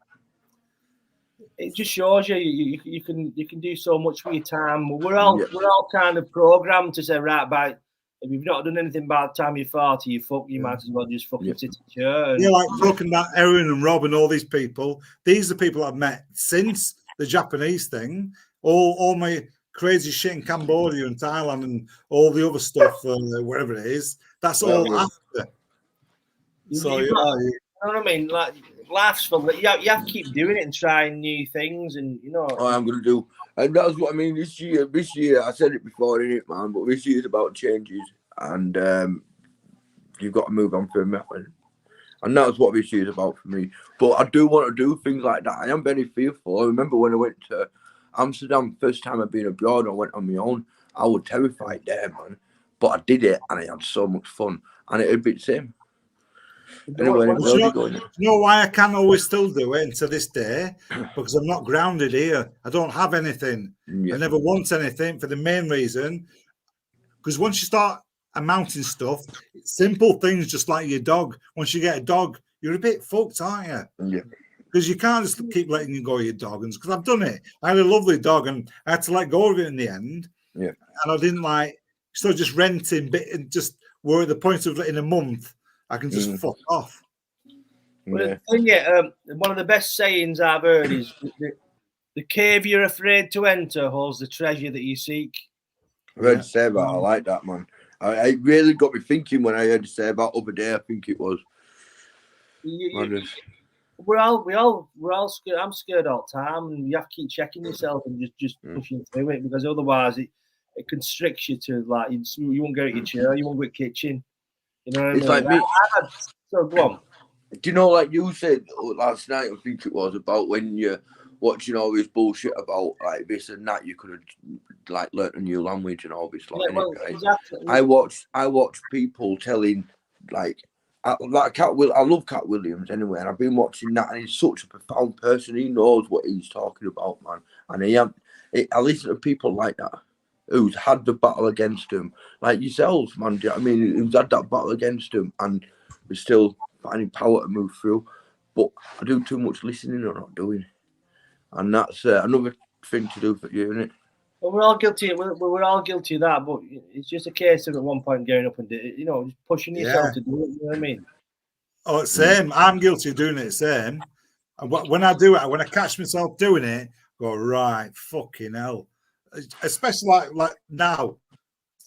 Speaker 1: it just shows you can do so much with your time. We're all kind of programmed to say, right, about if you've not done anything by the time you're 40, you might as well just fucking sit in a chair. And,
Speaker 6: like talking about Erin and Rob and all these people. These are people I've met since the Japanese thing. All my crazy shit in Cambodia and Thailand and all the other stuff, wherever it is. That's all after. So
Speaker 1: you know what I mean? Like life's fun. You have to keep doing it and trying new things, and you know.
Speaker 2: I'm gonna do, and that's what I mean. This year, I said it before, innit, man? But this year's about changes, and you've got to move on from it, and that's what this year's about for me. But I do want to do things like that. I am very fearful. I remember when I went to Amsterdam, first time I'd been abroad, I went on my own. I was terrified there, man. But I did it, and I had so much fun, and it'd be the same. Anyway,
Speaker 6: you know why I can always still do it, and to this day, because I'm not grounded here. I don't have anything.
Speaker 2: Yeah.
Speaker 6: I never want anything for the main reason, because once you start amounting stuff, simple things just like your dog. Once you get a dog, you're a bit fucked, aren't you?
Speaker 2: Yeah.
Speaker 6: Because you can't just keep letting you go your dog. And because I've done it, I had a lovely dog, and I had to let go of it in the end.
Speaker 2: Yeah.
Speaker 6: And I didn't just renting, and just were at the point of in a month. I can just fuck off.
Speaker 1: Well, one of the best sayings I've heard is the cave you're afraid to enter holds the treasure that you seek.
Speaker 2: I heard you say about. I like that, man. It really got me thinking when I heard you say about other day. I think it was.
Speaker 1: We're all scared. I'm scared all the time, and you have to keep checking yourself and just pushing through it, because otherwise it constricts you to like you won't go at your chair, you won't go to the kitchen. You know what I mean?
Speaker 2: It's like me.
Speaker 1: So go on.
Speaker 2: Do you know, like you said last night, I think it was, about when you're watching all this bullshit about like this and that, you could have like learnt a new language and all this. Like,
Speaker 1: Exactly.
Speaker 2: I watch people telling like Cat Will. I love Cat Williams anyway, and I've been watching that, and he's such a profound person. He knows what he's talking about, man. And I listen to people like that who's had the battle against him, like yourselves, man. Do you know what I mean? Who's had that battle against him, and we're still finding power to move through. But I do too much listening or not doing, and that's another thing to do for you, isn't it?
Speaker 1: Well, we're all guilty. We're all guilty of that, but it's just a case of at one point going up and just pushing yourself to do it. You know what I mean?
Speaker 6: Oh, same. I'm guilty of doing it. Same. And when I do it, when I catch myself doing it, I go right, fucking hell. Especially like now,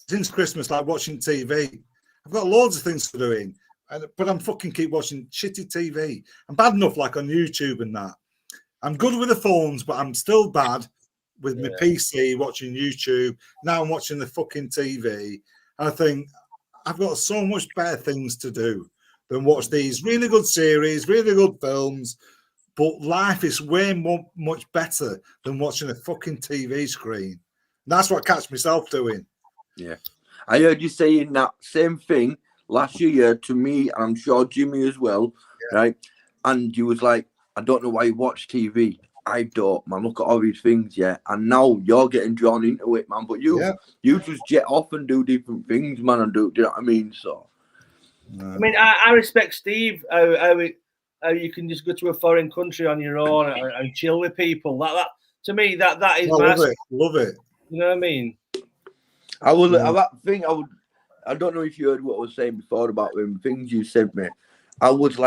Speaker 6: since Christmas, like watching TV. I've got loads of things to doing, but I'm fucking keep watching shitty TV. I'm bad enough like on YouTube and that. I'm good with the phones, but I'm still bad with my PC watching YouTube. Now I'm watching the fucking TV. And I think I've got so much better things to do than watch these really good series, really good films. But life is way much better than watching a fucking TV screen. And that's what I catch myself doing.
Speaker 2: Yeah. I heard you saying that same thing last year to me, and I'm sure Jimmy as well, right? And you was like, I don't know why you watch TV. I don't, man. Look at all these things, yeah. And now you're getting drawn into it, man. But you just jet off and do different things, man. And do you know what I mean? So,
Speaker 1: I mean, I respect Steve. How you can just go to a foreign country on your own and chill with people. That to me, that is.
Speaker 6: Love it.
Speaker 1: You know what I mean?
Speaker 2: I will. That thing. I don't know if you heard what I was saying before about them things you sent me. I was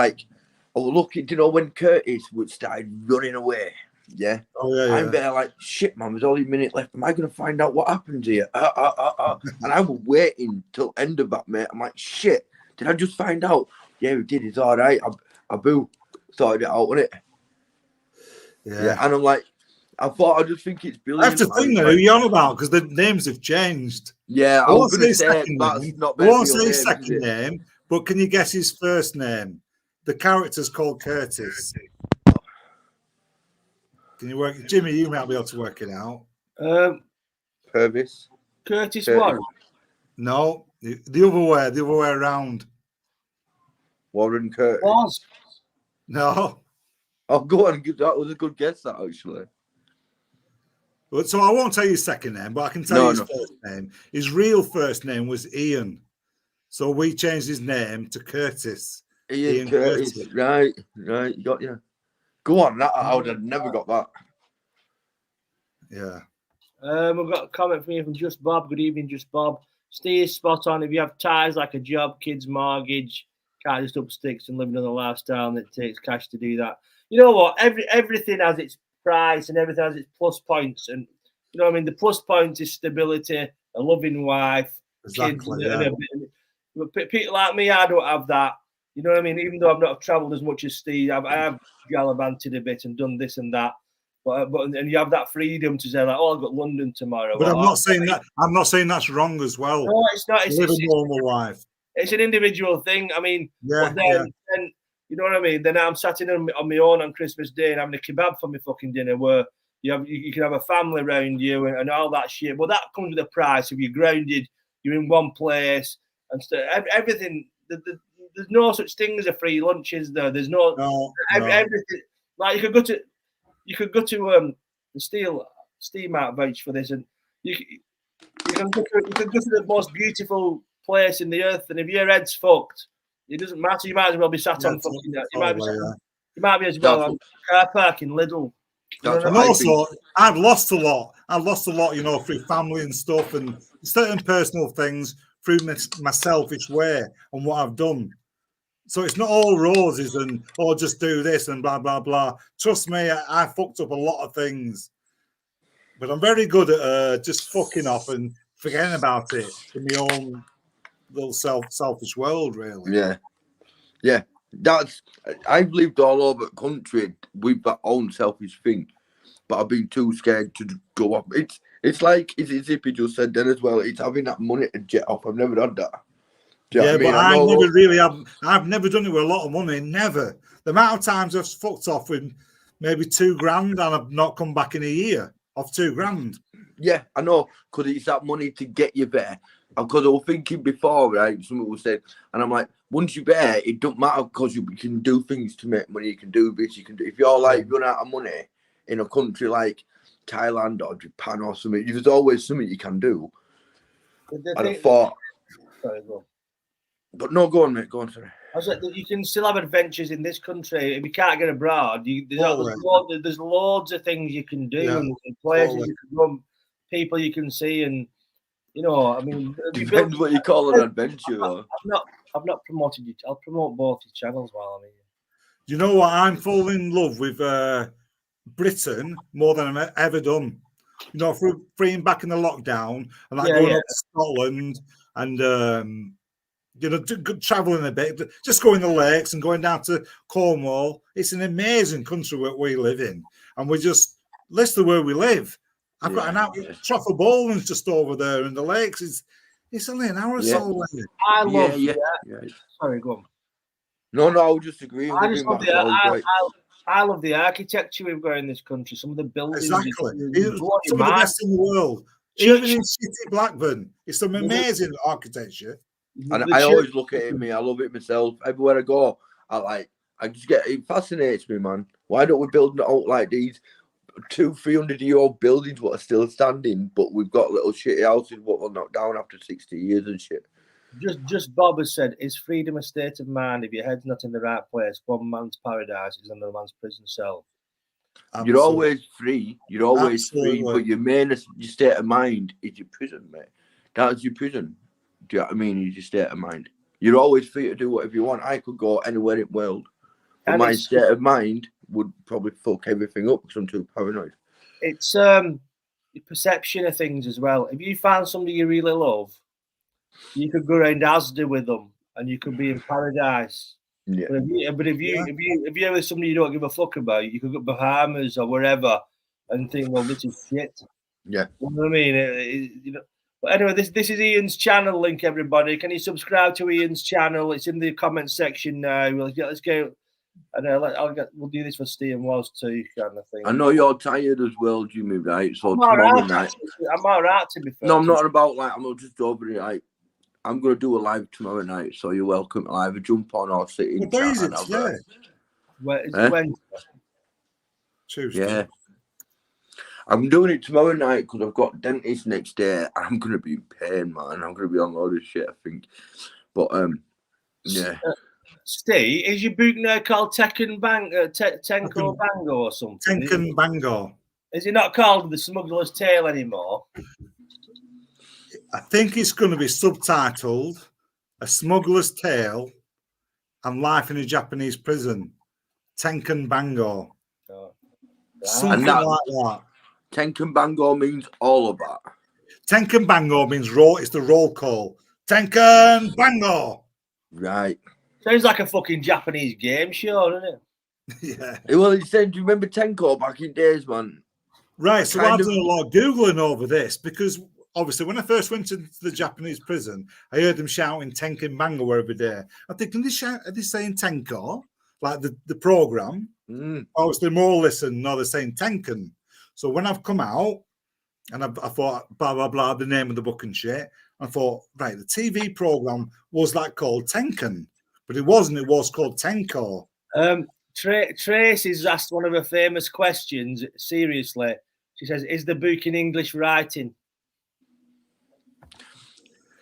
Speaker 2: looking. You know when Curtis would start running away. Yeah.
Speaker 6: Oh yeah.
Speaker 2: I'm there like shit, man. There's only a minute left. Am I going to find out what happens here? And I was waiting till end of that, mate. I'm like, shit. Did I just find out? Yeah, we did. It's all right. Abu sorted it out, wasn't it? Yeah. And I'm like, I just think it's brilliant.
Speaker 6: That's the thing, though, who you're on about, because the names have changed.
Speaker 2: Yeah, I was going to say that's not.
Speaker 6: I won't say his second name, but can you guess his first name? The character's called Curtis. Can you work, Jimmy? You might be able to work it out.
Speaker 2: Purvis.
Speaker 1: Curtis what?
Speaker 6: No, the other way around.
Speaker 2: Warren Curtis.
Speaker 1: Was.
Speaker 6: No.
Speaker 2: Oh, go on. That was a good guess, that actually.
Speaker 6: But so I won't tell you his second name, but I can tell you his first name. His real first name was Ian. So we changed his name to Curtis.
Speaker 2: Ian Curtis. Right. Got you. Go on. I would have never got that.
Speaker 6: Yeah.
Speaker 1: We've got a comment from you from Just Bob. Good evening, Just Bob. Steve, spot on. If you have ties like a job, kids, mortgage, can't just up sticks and live another lifestyle, and it takes cash to do that. You know what? Everything has its price and everything has its plus points. And you know what I mean? The plus point is stability, a loving wife,
Speaker 6: Exactly,
Speaker 1: kids.
Speaker 6: yeah.
Speaker 1: People like me, I don't have that. You know what I mean? Even though I've not travelled as much as Steve, I have gallivanted a bit and done this and that. But and you have that freedom to say like, oh, I've got London tomorrow.
Speaker 6: But I'm not saying that. I'm not saying that's wrong as well.
Speaker 1: No, it's not.
Speaker 6: Live a normal life.
Speaker 1: It's an individual thing. I mean,
Speaker 6: Yeah,
Speaker 1: but then you know what I mean. Then I'm sat in on my own on Christmas Day and having a kebab for my fucking dinner, where you can have a family around you and all that shit. But that comes with a price. If you're grounded, you're in one place and everything. There's no such thing as a free lunch, is there? There's no. Everything. Like you could go to the Steve might vouch for this, and you can go to the most beautiful place in the earth, and if your head's fucked, it doesn't matter. You might as well be sat on fucking. You might be as well on car park in Lidl.
Speaker 6: And also, I've lost a lot. I've lost a lot, you know, through family and stuff, and certain personal things through my selfish way and what I've done. So it's not all roses and just do this and blah blah blah. Trust me, I fucked up a lot of things, but I'm very good at just fucking off and forgetting about it in my own little selfish world, really.
Speaker 2: Yeah. I've lived all over the country with that own selfish thing, but I've been too scared to go off. It's like Zippy just said then as well. It's having that money to jet off. I've never done that.
Speaker 6: Yeah, but I've never done it with a lot of money. Never. The amount of times I've fucked off with maybe $2,000 and I've not come back in a year of $2,000.
Speaker 2: Yeah, I know, because it's that money to get you there. Because I was thinking before, right? Someone was saying, and I'm like, once you're there, it don't matter because you can do things to make money. You can do this. You can do. If you're like run out of money in a country like Thailand or Japan or something, there's always something you can do. And I thought.
Speaker 1: Sorry, go on.
Speaker 2: But no, go on, mate. Go on, sorry.
Speaker 1: I was like, you can still have adventures in this country. If you can't get abroad, there's loads of things you can do, and places you can go, people you can see, and you know, I mean,
Speaker 2: depends what you call an adventure.
Speaker 1: I've not promoted you. I'll promote both your channels while I'm here.
Speaker 6: You know what? I'm falling in love with Britain more than I've ever done. You know, through being back in the lockdown and going up to Scotland and. You know, traveling a bit, just going to the lakes and going down to Cornwall. It's an amazing country where we live in, and we just listen to where we live. I've got an hour. Trafford Bowland's just over there, and the lakes it's only an hour or so away.
Speaker 1: I love Sorry, go on.
Speaker 2: No, I would just agree.
Speaker 1: I love the architecture we've got in this country. Some of the buildings,
Speaker 6: exactly. Some of the best in the world. Even in City Blackburn, it's some amazing architecture.
Speaker 2: And I always look at it, I love it myself. Everywhere I go, it fascinates me, man. Why don't we build out like these 200-300-year-old buildings what are still standing, but we've got little shitty houses what will knock down after 60 years and shit.
Speaker 1: Just Bob has said, is freedom a state of mind? If your head's not in the right place, one man's paradise is another man's prison cell.
Speaker 6: Absolutely.
Speaker 2: You're always free. You're always free, but your state of mind is your prison, mate. That's your prison. Do you know what I mean? It's your state of mind. You're always free to do whatever you want. I could go anywhere in the world, but my state of mind would probably fuck everything up because I'm too paranoid.
Speaker 1: It's your perception of things as well. If you find somebody you really love, you could go around Asda with them, and you could be in paradise.
Speaker 2: Yeah.
Speaker 1: But if you're with somebody you don't give a fuck about, you could go to Bahamas or wherever and think, well, this is shit.
Speaker 2: Yeah.
Speaker 1: You know what I mean? You know. But anyway, this is Ian's channel link, everybody. Can you subscribe to Ian's channel? It's in the comment section now. Let's go. And we'll do this for Steve and Woz too, kind of thing.
Speaker 2: I know you're tired as well, Jimmy, right? So
Speaker 1: I'm all right, to be fair.
Speaker 2: No, I'm not about I'm just over it. I'm going to do a live tomorrow night, so you're welcome to either jump on or sit in.
Speaker 6: What day is it?
Speaker 1: Wednesday.
Speaker 6: Tuesday.
Speaker 2: Yeah. I'm doing it tomorrow night because I've got dentist next day. I'm going to be in pain, man. I'm going to be on a load of shit, I think. But, yeah.
Speaker 1: Steve, is your book now called Tenko Bango or something?
Speaker 6: Tenko Bango.
Speaker 1: Is it not called The Smuggler's Tale anymore?
Speaker 6: I think it's going to be subtitled A Smuggler's Tale and Life in a Japanese Prison, Tenkan Bango.
Speaker 1: Oh.
Speaker 6: Something
Speaker 2: that-
Speaker 6: like that.
Speaker 2: Tenkan Bango means all of that.
Speaker 6: Tenkan Bango means roll. It's the roll call. Tenkan Bango.
Speaker 2: Right.
Speaker 1: Sounds like a fucking Japanese game show, doesn't it?
Speaker 6: Yeah.
Speaker 2: Well, it said, do you remember Tenko back in days, man?
Speaker 6: Right. So
Speaker 2: Kind
Speaker 6: I've
Speaker 2: of-
Speaker 6: done a lot of Googling over this because obviously when I first went to the Japanese prison, I heard them shouting Tenkan Bango every day. I think, are they saying Tenko? Like the program? Obviously more listen, no, they're saying Tenkan. So when I've come out and I thought, blah, blah, blah, the name of the book and shit, I thought, right, the TV program was that called Tenkan, but it wasn't. It was called Tenko.
Speaker 1: Tracy's asked one of her famous questions. Seriously, she says, "Is the book in English writing?"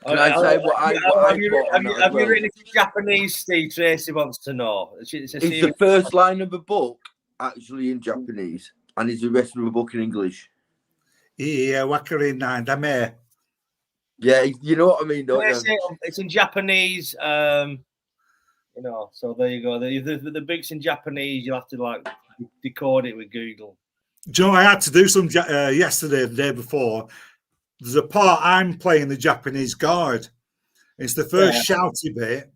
Speaker 2: Can I say what I thought on that as
Speaker 1: Have you
Speaker 2: well?
Speaker 1: written it in Japanese, Steve? Tracy wants to know. It's
Speaker 2: Is the first line of a book actually in Japanese, and is the rest of the book in English?
Speaker 6: Yeah, wakari nine dame.
Speaker 2: Yeah, you know what I mean, don't you?
Speaker 1: It's in Japanese. You know, so there you go. The book's in Japanese. You'll have to like decode it with Google.
Speaker 6: Do you know, I had to do some yesterday, the day before. There's a part I'm playing the Japanese guard. It's the first shouty bit.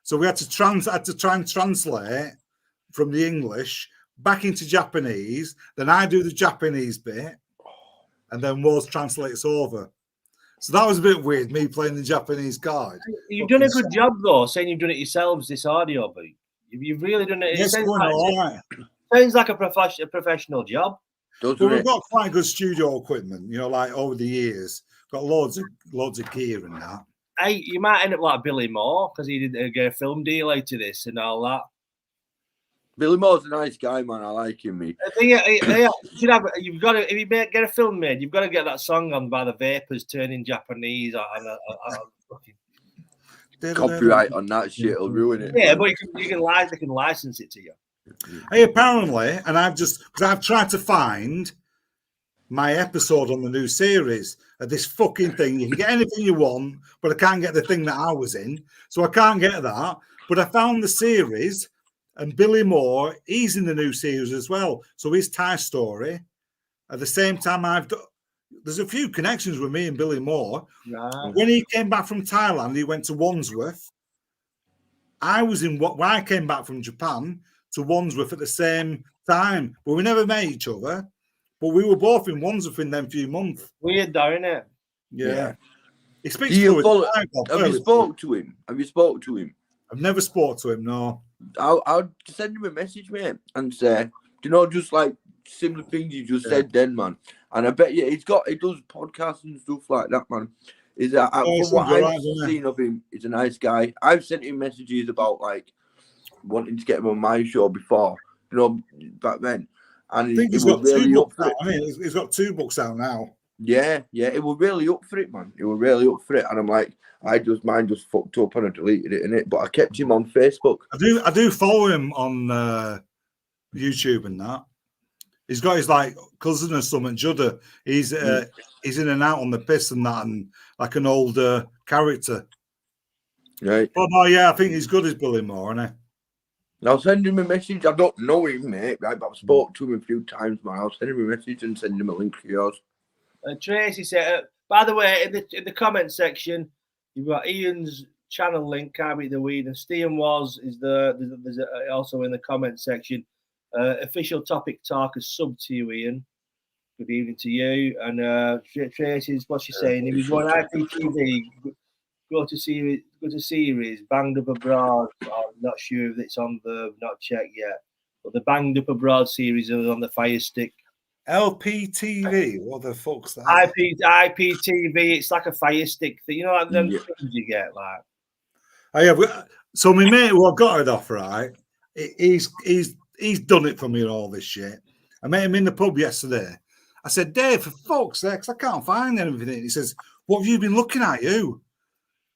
Speaker 6: So we had to try and translate from the English back into Japanese. Then I do the Japanese bit, and then Woz translates over. So that was a bit weird, me playing the Japanese guard.
Speaker 1: You've done a good job, though, saying you've done it yourselves, this audio book. You've really done it.
Speaker 6: Yes,
Speaker 1: Sounds like a professional job.
Speaker 6: Well, we've got quite good studio equipment, you know, like over the years. Got loads of gear and that.
Speaker 1: Hey, you might end up like Billy Moore because he did get a film deal out of this and all that.
Speaker 2: Billy Moore's a nice guy, man. I like him, me.
Speaker 1: I think you've got to, if you get a film made, you've got to get that song on by the Vapors turning Japanese.
Speaker 2: Copyright on that shit will ruin it.
Speaker 1: Yeah, but they can license it to you.
Speaker 6: Hey, apparently, and because I've tried to find my episode on the new series of this fucking thing. You can get anything you want, but I can't get the thing that I was in, so I can't get that. But I found the series. And Billy Moore, he's in the new series as well. So his Thai story. At the same time, there's a few connections with me and Billy Moore.
Speaker 1: Right.
Speaker 6: When he came back from Thailand, he went to Wandsworth. When I came back from Japan to Wandsworth at the same time. But we never met each other. But we were both in Wandsworth in them few months.
Speaker 1: Weird, though, isn't it?
Speaker 6: Yeah. He speaks
Speaker 2: Have you
Speaker 6: spoke
Speaker 2: to him? Have you spoke to him?
Speaker 6: I've never spoke to him, no.
Speaker 2: I'll send him a message, mate, and say, do you know, just like similar things you just said then, man. And I bet you he does podcasts and stuff like that, man. From what I've seen of him, he's a nice guy. I've sent him messages about like wanting to get him on my show before, you know, back then. And
Speaker 6: I think
Speaker 2: he was really up for it.
Speaker 6: I mean, he's got 2 books out now.
Speaker 2: Yeah, it was really up for it, man. It was really up for it, and I'm like, mine just fucked up and I deleted it, innit? But I kept him on Facebook.
Speaker 6: I do follow him on YouTube and that. He's got his like cousin or something, Judder. He's in and out on the piss and that, and like an older character.
Speaker 2: Right.
Speaker 6: Oh yeah, I think he's good as Billy Moore, isn't he?
Speaker 2: I'll send him a message. I don't know him, mate, right? But I've spoke to him a few times, man. I'll send him a message and send him a link to yours.
Speaker 1: Tracy said, by the way, in the comment section, you've got Ian's channel link, Can't Beat the Weed, and Steven is there's also in the comment section. Official topic talk is sub to you, Ian. Good evening to you. And Tracy's what's she saying? If you go on IPTV, go to series, Banged Up Abroad. I'm not sure if it's on not checked yet. But the Banged Up Abroad series is on the Fire Stick.
Speaker 6: LPTV, what the fuck's that?
Speaker 1: IPTV, it's like a Fire Stick thing, you know, like them things you get, like.
Speaker 6: Oh yeah, so my mate who I got it off, right? He's done it for me and all this shit. I met him in the pub yesterday. I said, Dave, for fuck's sake, I can't find anything. He says, what have you been looking at, you?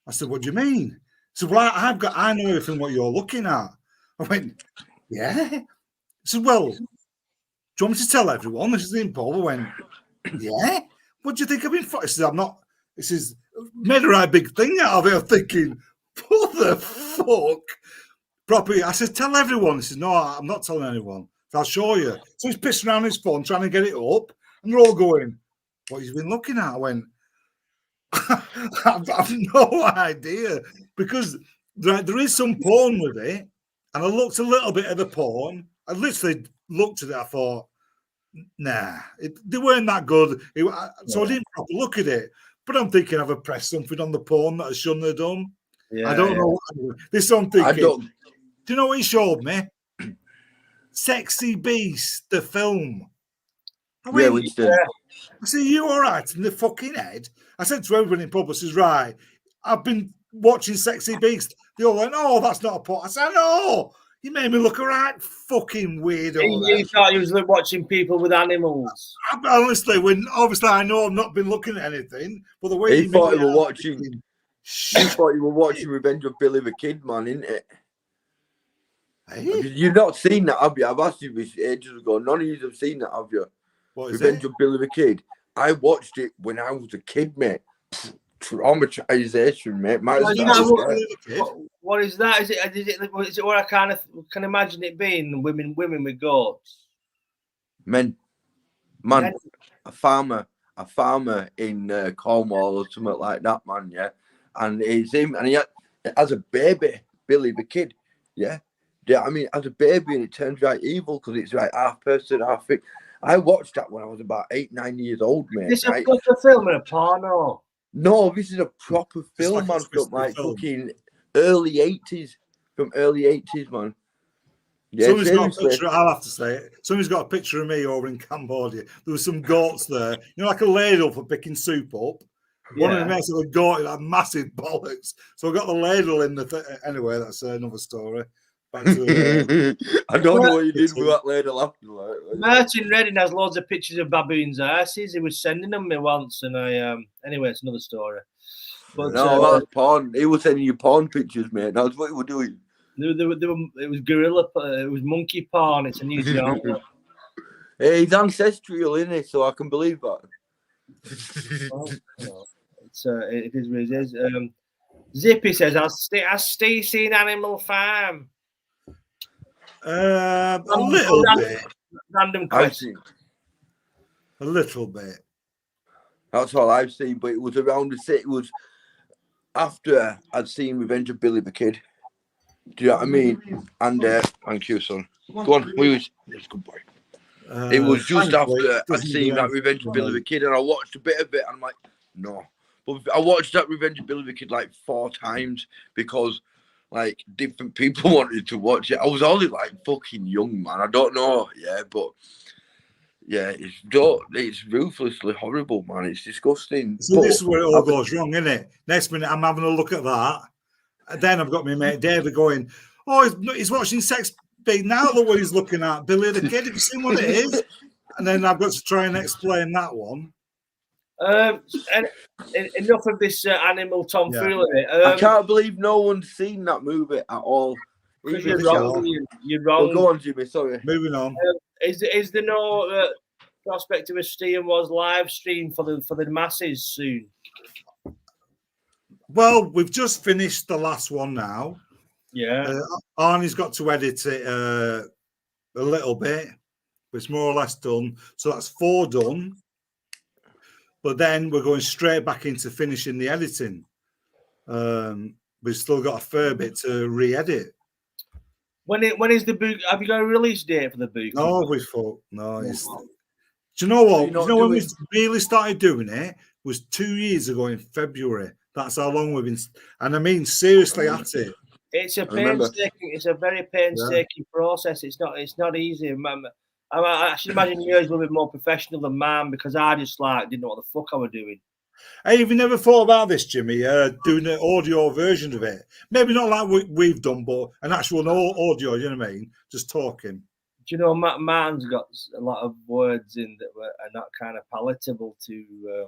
Speaker 6: I said, what do you mean? He said, well, I know everything what you're looking at. I went, yeah. He said, well, you want me to tell everyone this is in pub? I went, yeah. What do you think I've been for? He says, I'm not. This is made a right big thing out of it. I'm thinking, what the fuck? Properly, I said, tell everyone. He says, no, I'm not telling anyone. So I'll show you. So he's pissing around his phone trying to get it up, and they're all going, what have you been looking at? I went, I've no idea, because there is some porn with it, and I looked a little bit at the porn. I literally looked at it. I thought, nah, they weren't that good. So I didn't properly look at it. But I'm thinking I've pressed something on the porn that I shouldn't have done. I don't know. This I'm thinking. Do you know what he showed me? Sexy Beast, the film. I said, you all right in the fucking head? I said to everyone in pub, I says, right, I've been watching Sexy Beast. They all went, oh, that's not a porn. I said, no, you made me look a right fucking weirdo.
Speaker 1: You thought you was watching people with animals.
Speaker 6: Honestly, when obviously I know I've not been looking at anything, but the way
Speaker 2: he thought you were watching. He thought you were watching Revenge of Billy the Kid, man, innit it? Hey? You've not seen that, have you? I've asked you this ages ago. None of you have seen that, have you?
Speaker 6: What is
Speaker 2: Revenge of Billy the Kid. I watched it when I was a kid, mate. Traumatization, mate.
Speaker 1: What is that? Is it what I kind of can imagine it being? Women with goats.
Speaker 2: Man, a farmer in Cornwall or something like that, man. Yeah, and it's him, and he has a baby, Billy the Kid. Yeah. Yeah, I mean, as a baby, and it turns right evil because it's like half person, half thing. I watched that when I was about 8, 9 years old, mate.
Speaker 1: This is a proper film or a porno?
Speaker 2: No, this is a proper film, man, from like fucking early 80s. From early 80s, man. Yeah,
Speaker 6: somebody's got a picture, I'll have to say it. Somebody's got a picture of me over in Cambodia. There was some goats there, you know, like a ladle for picking soup up. One of the mates of the goat had massive bollocks. So I got the ladle in the anyway, that's another story. Back to
Speaker 2: I don't know what you did with that ladle after.
Speaker 1: Martin Redding has loads of pictures of baboons' asses. He was sending them me once, and I anyway, it's another story.
Speaker 2: But no, that's porn. He was sending you porn pictures, mate. That's what he was doing.
Speaker 1: It was gorilla. It was monkey porn. It's a new genre.
Speaker 2: Hey, he's ancestral, isn't he? So I can believe that.
Speaker 1: Well, it is what it is. Zippy says, "Has Steve seen Animal Farm?"
Speaker 6: A little bit.
Speaker 1: Random question.
Speaker 6: A little bit.
Speaker 2: That's all I've seen, but it was around the city. It was after I'd seen Revenge of Billy the Kid. Do you know what I mean? And thank you, son. Go on, it's a good boy. It was just after I'd seen that Revenge of Billy the Kid, and I watched a bit of it, and I'm like, no. But I watched that Revenge of Billy the Kid like 4 times because like different people wanted to watch it. I was only like fucking young, man. I don't know, but yeah, it's ruthlessly horrible, man. It's disgusting.
Speaker 6: So this is where it all goes wrong, isn't it? Next minute I'm having a look at that, and then I've got my mate David going, "Oh, he's watching Sex Big now. Look what he's looking at, Billy the Kid. Have you seen what it is?" And then I've got to try and explain that one.
Speaker 1: And enough of this animal tomfoolery.
Speaker 2: I can't believe no one's seen that movie at all.
Speaker 1: You're wrong. You're wrong.
Speaker 2: Well, go on, Jimmy. Sorry.
Speaker 6: Moving on.
Speaker 1: Is there no prospect of a Steve was live stream for the masses soon?
Speaker 6: Well, we've just finished the last one now.
Speaker 1: Yeah.
Speaker 6: Arnie's got to edit it a little bit, but it's more or less done. So that's 4 done. But then we're going straight back into finishing the editing. We've still got a fair bit to re-edit.
Speaker 1: When is the book? Have you got a release date for the book?
Speaker 6: No, we thought no. Do you know what? You know when we really started doing it was 2 years ago in February. That's how long we've been, and I mean seriously at it.
Speaker 1: It's a painstaking. It's a very painstaking process. It's not easy. I should imagine yours will be more professional than mine because I just didn't know what the fuck I was doing.
Speaker 6: Hey, have you never thought about this, Jimmy? Doing an audio version of it? Maybe not like we've done, but an actual audio. You know what I mean? Just talking.
Speaker 1: Do you know, mine's got a lot of words in that are not kind of palatable to a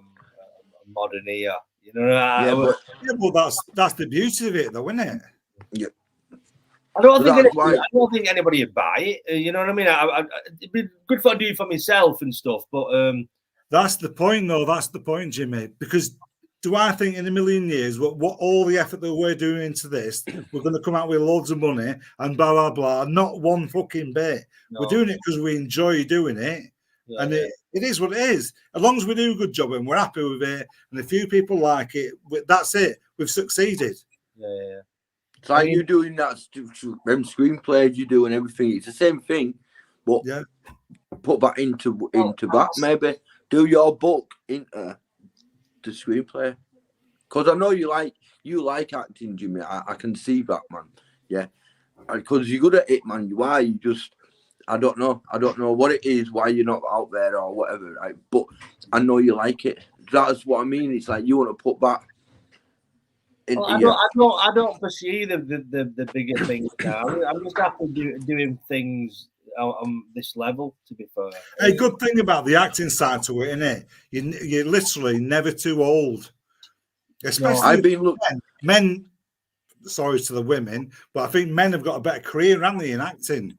Speaker 1: modern ear. You know?
Speaker 6: But that's the beauty of it, though, isn't it?
Speaker 2: Yeah.
Speaker 1: I don't
Speaker 2: So
Speaker 1: think
Speaker 2: that's why-
Speaker 1: I don't think anybody would buy it. You know what I mean? It'd be good for I do it for myself and stuff, but
Speaker 6: That's the point, though. That's the point, Jimmy. Because do I think in a million years, what all the effort that we're doing into this, we're going to come out with loads of money and blah blah blah? Not one fucking bit.
Speaker 1: no.
Speaker 6: We're doing it because we enjoy doing it,
Speaker 1: Yeah,
Speaker 6: and
Speaker 1: yeah.
Speaker 6: it is what it is. As long as we do a good job and we're happy with it, and a few people like it, that's it. We've succeeded.
Speaker 1: Yeah.
Speaker 2: It's like
Speaker 1: I mean-
Speaker 2: you're doing that, them screenplays you do and everything. It's the same thing, but
Speaker 6: Yeah.
Speaker 2: put that into that. Maybe do your book into the screenplay. Because I know you like acting, Jimmy. I can see that, man. Yeah, because you're good at it, man. You are. You just, I don't know what it is, why you're not out there or whatever. Right? But I know you like it. That's what I mean. It's like you want to put that.
Speaker 1: Well, I don't pursue the bigger things now. I'm just happy doing things on this level. To be fair,
Speaker 6: A good thing about the acting side to it, isn't it? You're literally never too old. Especially
Speaker 2: I've been
Speaker 6: men. Sorry to the women, but I think men have got a better career, haven't they, in acting?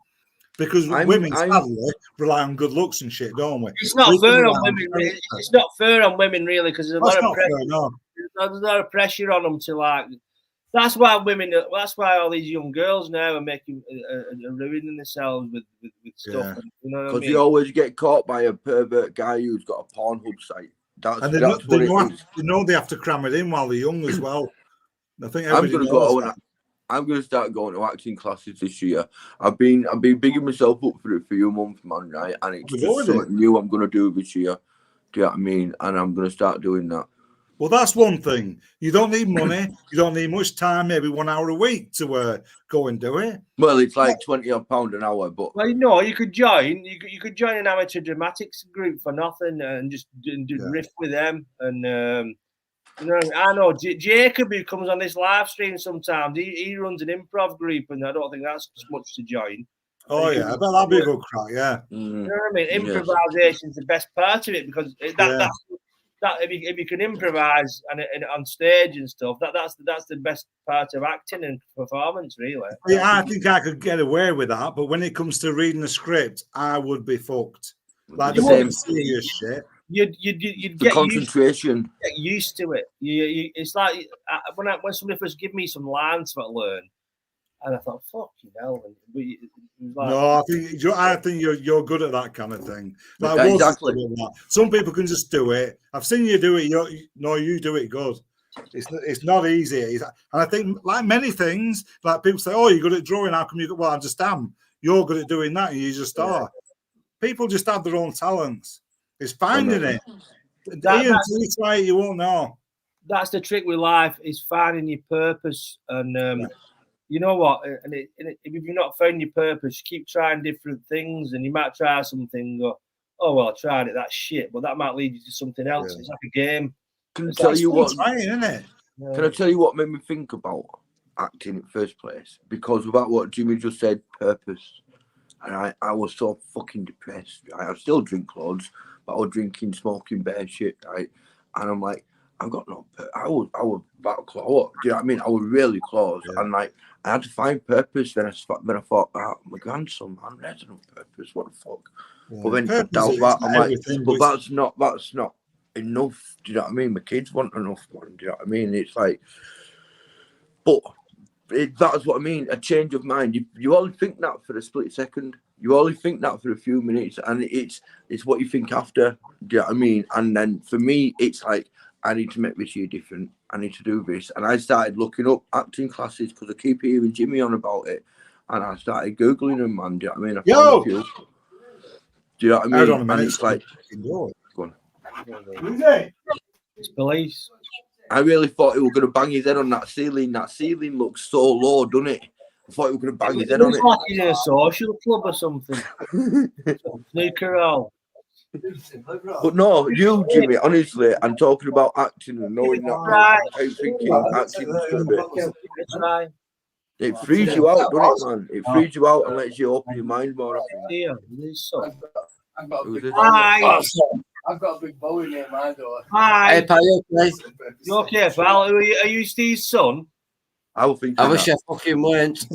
Speaker 6: Because women sadly rely on good looks and shit, don't we?
Speaker 1: It's not fair on women. It's not fair on women, really, because there's a lot of pressure. There's a lot of pressure on them to like. That's why women. That's why all these young girls now are making ruining themselves with stuff.
Speaker 6: Yeah.
Speaker 1: You know what I
Speaker 2: because
Speaker 1: mean?
Speaker 2: you always get caught by a pervert guy who's got a Pornhub site. That's what it is.
Speaker 6: They know they have to cram it in while they're young as well. I think
Speaker 2: I'm gonna start going to acting classes this year. I've been bigging myself up for it for a few months, man, right? And it's just something new I'm gonna do this year. Do you know what I mean? And I'm gonna start doing that.
Speaker 6: Well, that's one thing. You don't need money. You don't need much time. Maybe 1 hour a week to go and do it.
Speaker 2: Well, it's like £20 an hour, but
Speaker 1: well, no, you could join. You could join an amateur dramatics group for nothing and just riff with them. And you know, I know Jacob, who comes on this live stream sometimes. He runs an improv group, and I don't think that's much to join.
Speaker 6: Oh yeah, I bet that'd be a good crack. Yeah,
Speaker 1: you know what I mean. Improvisation's the best part of it because that if you can improvise and on stage and stuff, that's the best part of acting and performance, really.
Speaker 6: Yeah, I think I could get away with that, but when it comes to reading a script, I would be fucked. Like the same serious shit.
Speaker 1: You'd
Speaker 2: the concentration.
Speaker 1: Get used to it. It's like when somebody first give me some lines to learn, and I thought, "Fucking hell!"
Speaker 6: No, I think you're good at that kind of thing. Like,
Speaker 2: exactly.
Speaker 6: Some people can just do it. I've seen you do it. You do it good. It's not easy. And I think, like many things, like people say, "Oh, you're good at drawing. How come you?" Well, I just am. You're good at doing that, and you just are. People just have their own talents. It's finding it. Until you try it, you won't know.
Speaker 1: That's the trick with life: is finding your purpose. And you know what? And if you've not found your purpose, keep trying different things, and you might try something. And go, oh well, I tried it. That's shit. But that might lead you to something else. Yeah. It's like a game.
Speaker 2: Can I tell you what?
Speaker 6: Trying, isn't it?
Speaker 2: Can I tell you what made me think about acting in the first place? Because about what Jimmy just said, purpose. And I was so fucking depressed. Right? I still drink loads, but I was drinking, smoking bear shit, right? And I'm like, I've got no purpose. I was that close. Do you know what I mean? I was really close. Yeah. And like, I had to find purpose. Then I thought, my grandson, man, there's no purpose. What the fuck? Yeah. But then I doubt that. I'm like, but that's not enough. Do you know what I mean? My kids want enough, man. Do you know what I mean? It's like, but that's what I mean. A change of mind. You only think that for a split second. You only think that for a few minutes, and it's what you think after. Do you know what I mean? And then for me, it's like, I need to make this year different. I need to do this. And I started looking up acting classes because I keep hearing Jimmy on about it. And I started Googling them, man. Do you know what I mean? I found a few. Do you know what I mean? And it's like, go on.
Speaker 1: It's police.
Speaker 2: I really thought he was going to bang his head on that ceiling. That ceiling looks so low, doesn't it? I thought he was going to bang his head on it.
Speaker 1: It's like he's in a social club or something. Snooker roll.
Speaker 2: But no, you, Jimmy, honestly, I'm talking about acting and knowing that. I'm thinking acting is going to be. It frees you out, doesn't it, man? It frees you out and lets you open your mind more.
Speaker 7: I've got a big bowie near my door.
Speaker 1: Hi.
Speaker 7: Hey, pal, you okay?
Speaker 1: You okay, pal? Are you Steve's son?
Speaker 2: I was thinking.
Speaker 7: I wish I fucking weren't.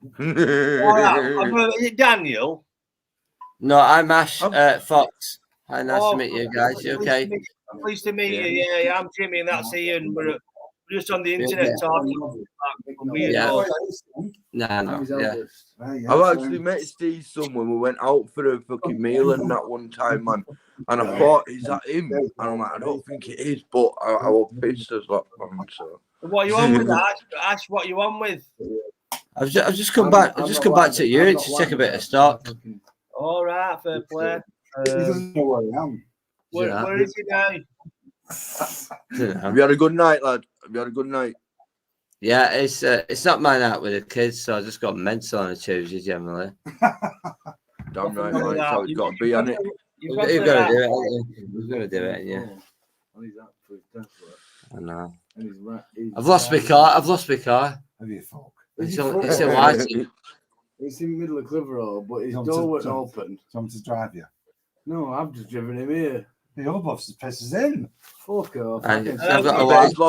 Speaker 1: All right. Is it Daniel?
Speaker 8: No, I'm Ash Fox. Hi, nice to meet you guys. You okay?
Speaker 1: Pleased to meet you. Yeah, I'm Jimmy, and that's Ian. We're just on the internet talking.
Speaker 8: Yeah. No. Yeah.
Speaker 2: I've actually met Steve somewhere. We went out for a fucking meal and that one time, man. And I thought, is that him? And I'm like, I don't think it is, but I was pissed as well. So.
Speaker 1: What are you on with, Ash? Ash, what are you on with?
Speaker 8: I've just come back. I've just come back to you to take a bit of stock.
Speaker 1: All right, fair play.
Speaker 6: He doesn't know where I am.
Speaker 1: Where is he now?
Speaker 2: Have you had a good night, lad? Have you had a good night?
Speaker 8: Yeah, it's not mine out with the kids, so I just got mental on a Tuesday generally.
Speaker 2: Damn right, mate. That's how it's got to be, hasn't it?
Speaker 8: You've got to do it, haven't you? We've got to do it, yeah. I know. I've lost my car.
Speaker 6: Have you, folk?
Speaker 8: It's a light.
Speaker 7: He's in the middle of Clitheroe, but his door wasn't open.
Speaker 6: Someone to drive you?
Speaker 7: No, I've just driven him here.
Speaker 6: The other boss pisses in.
Speaker 7: Fuck off.
Speaker 8: And
Speaker 2: I've got a lot of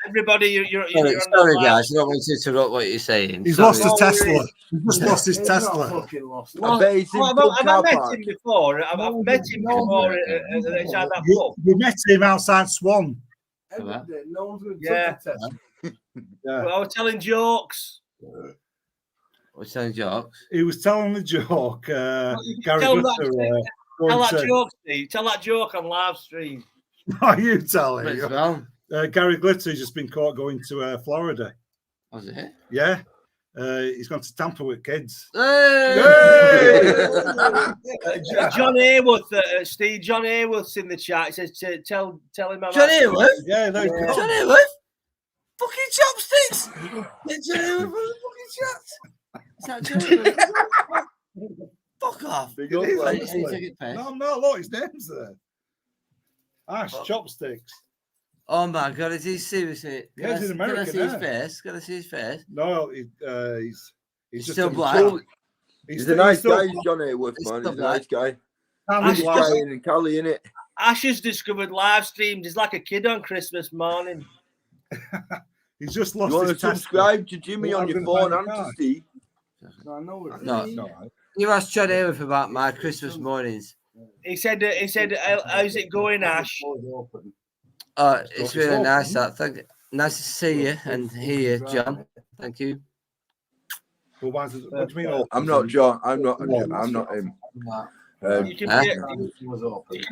Speaker 1: Everybody, you're
Speaker 8: sorry, guys. I don't want to interrupt what you're saying.
Speaker 6: He's lost his Tesla. He's just lost his Tesla.
Speaker 7: Fucking lost.
Speaker 1: Have I met him before? I've met him before.
Speaker 6: You met him outside Swan.
Speaker 7: No one's going to
Speaker 1: touch
Speaker 7: the Tesla.
Speaker 1: I was telling jokes.
Speaker 8: What's telling jokes?
Speaker 6: He was telling a joke. Gary
Speaker 1: tell
Speaker 6: Glitter.
Speaker 1: Tell that joke, Steve. Tell that joke on live stream.
Speaker 6: No, you tell it.
Speaker 8: Well,
Speaker 6: Gary Glitter's just been caught going to Florida.
Speaker 8: Was it?
Speaker 6: Yeah. He's gone to Tampa with kids.
Speaker 8: Hey!
Speaker 1: John Hayworth, Steve. John Hayworth's in the chat. He says, "Tell him."
Speaker 8: John Hayworth.
Speaker 6: Yeah, no,
Speaker 1: yeah.
Speaker 8: John Hayworth. Fucking chopsticks. John Hayworth for the fucking shots. Is that John Hayworth? Fuck off.
Speaker 6: No, I'm not. Look, his name's there. Ash Chopsticks.
Speaker 8: Oh my god, is he seriously?
Speaker 6: Yeah, he's in America.
Speaker 8: Can I see his face? Can I see his face?
Speaker 6: No, he's just
Speaker 8: still black.
Speaker 2: He's a nice guy, John Hayworth, man. He's a nice guy. Nice guy in Cali, innit?
Speaker 1: Ash has discovered live streams. He's like a kid on Christmas morning.
Speaker 6: He's just lost.
Speaker 2: You want to subscribe to Jimmy on your phone and to Steve?
Speaker 8: No. You asked John Hayworth about my Christmas mornings.
Speaker 1: He said, how's it going, Ash?
Speaker 8: It's really nice. Nice to see you and hear you, John. Thank you.
Speaker 6: Well, what do you mean?
Speaker 2: I'm not John. I'm not him.
Speaker 1: You can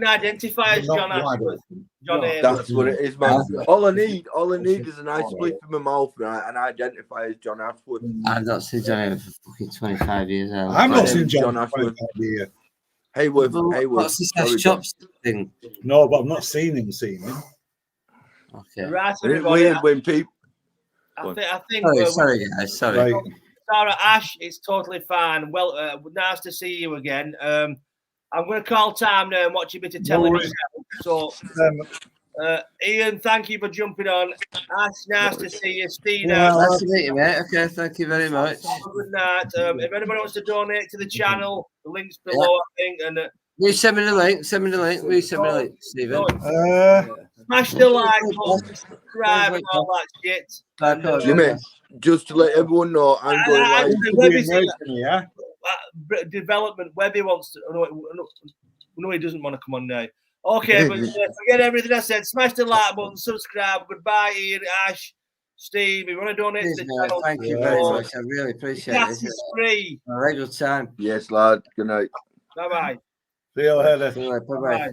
Speaker 1: identify as John Ashworth. John Hayworth.
Speaker 2: That's what it is, man. All I need is a nice split in my mouth, right, and I identify as John Ashworth.
Speaker 8: I've not seen John Hayworth for fucking 25 years.
Speaker 6: I'm not seen John Ashworth.
Speaker 2: Hayworth.
Speaker 8: What's this Ash Chopstick thing?
Speaker 6: No, but I've not seen him.
Speaker 8: Okay.
Speaker 1: Right,
Speaker 2: it's weird when people.
Speaker 1: I think.
Speaker 8: Sorry, guys. Sorry.
Speaker 6: Right.
Speaker 1: Sarah, Ash, it's totally fine. Well, nice to see you again. I'm going to call time now and watch a bit of television. So, Ian, thank you for jumping on. Ash, nice to see you. Steve,
Speaker 8: nice to meet you, mate. Okay, thank you very much.
Speaker 1: Good night. If anybody wants to donate to the channel, the link's below, I think. And
Speaker 8: you send me the link. Send me the link. Will you send me the link, Stephen?
Speaker 1: Smash the like button, subscribe, and all that shit.
Speaker 2: Jimmy, just to let everyone know, I'm going live.
Speaker 1: Development. Webby wants to. No, he doesn't want to come on now. Okay, but forget everything I said. Smash the like button, subscribe. Goodbye, Ian, Ash, Steve. If you want to donate to the channel,
Speaker 8: thank you very much. I really appreciate it.
Speaker 1: It's free.
Speaker 8: A regular time.
Speaker 2: Yes, lad. Good night.
Speaker 1: Bye bye.
Speaker 6: See you later.
Speaker 8: Bye bye.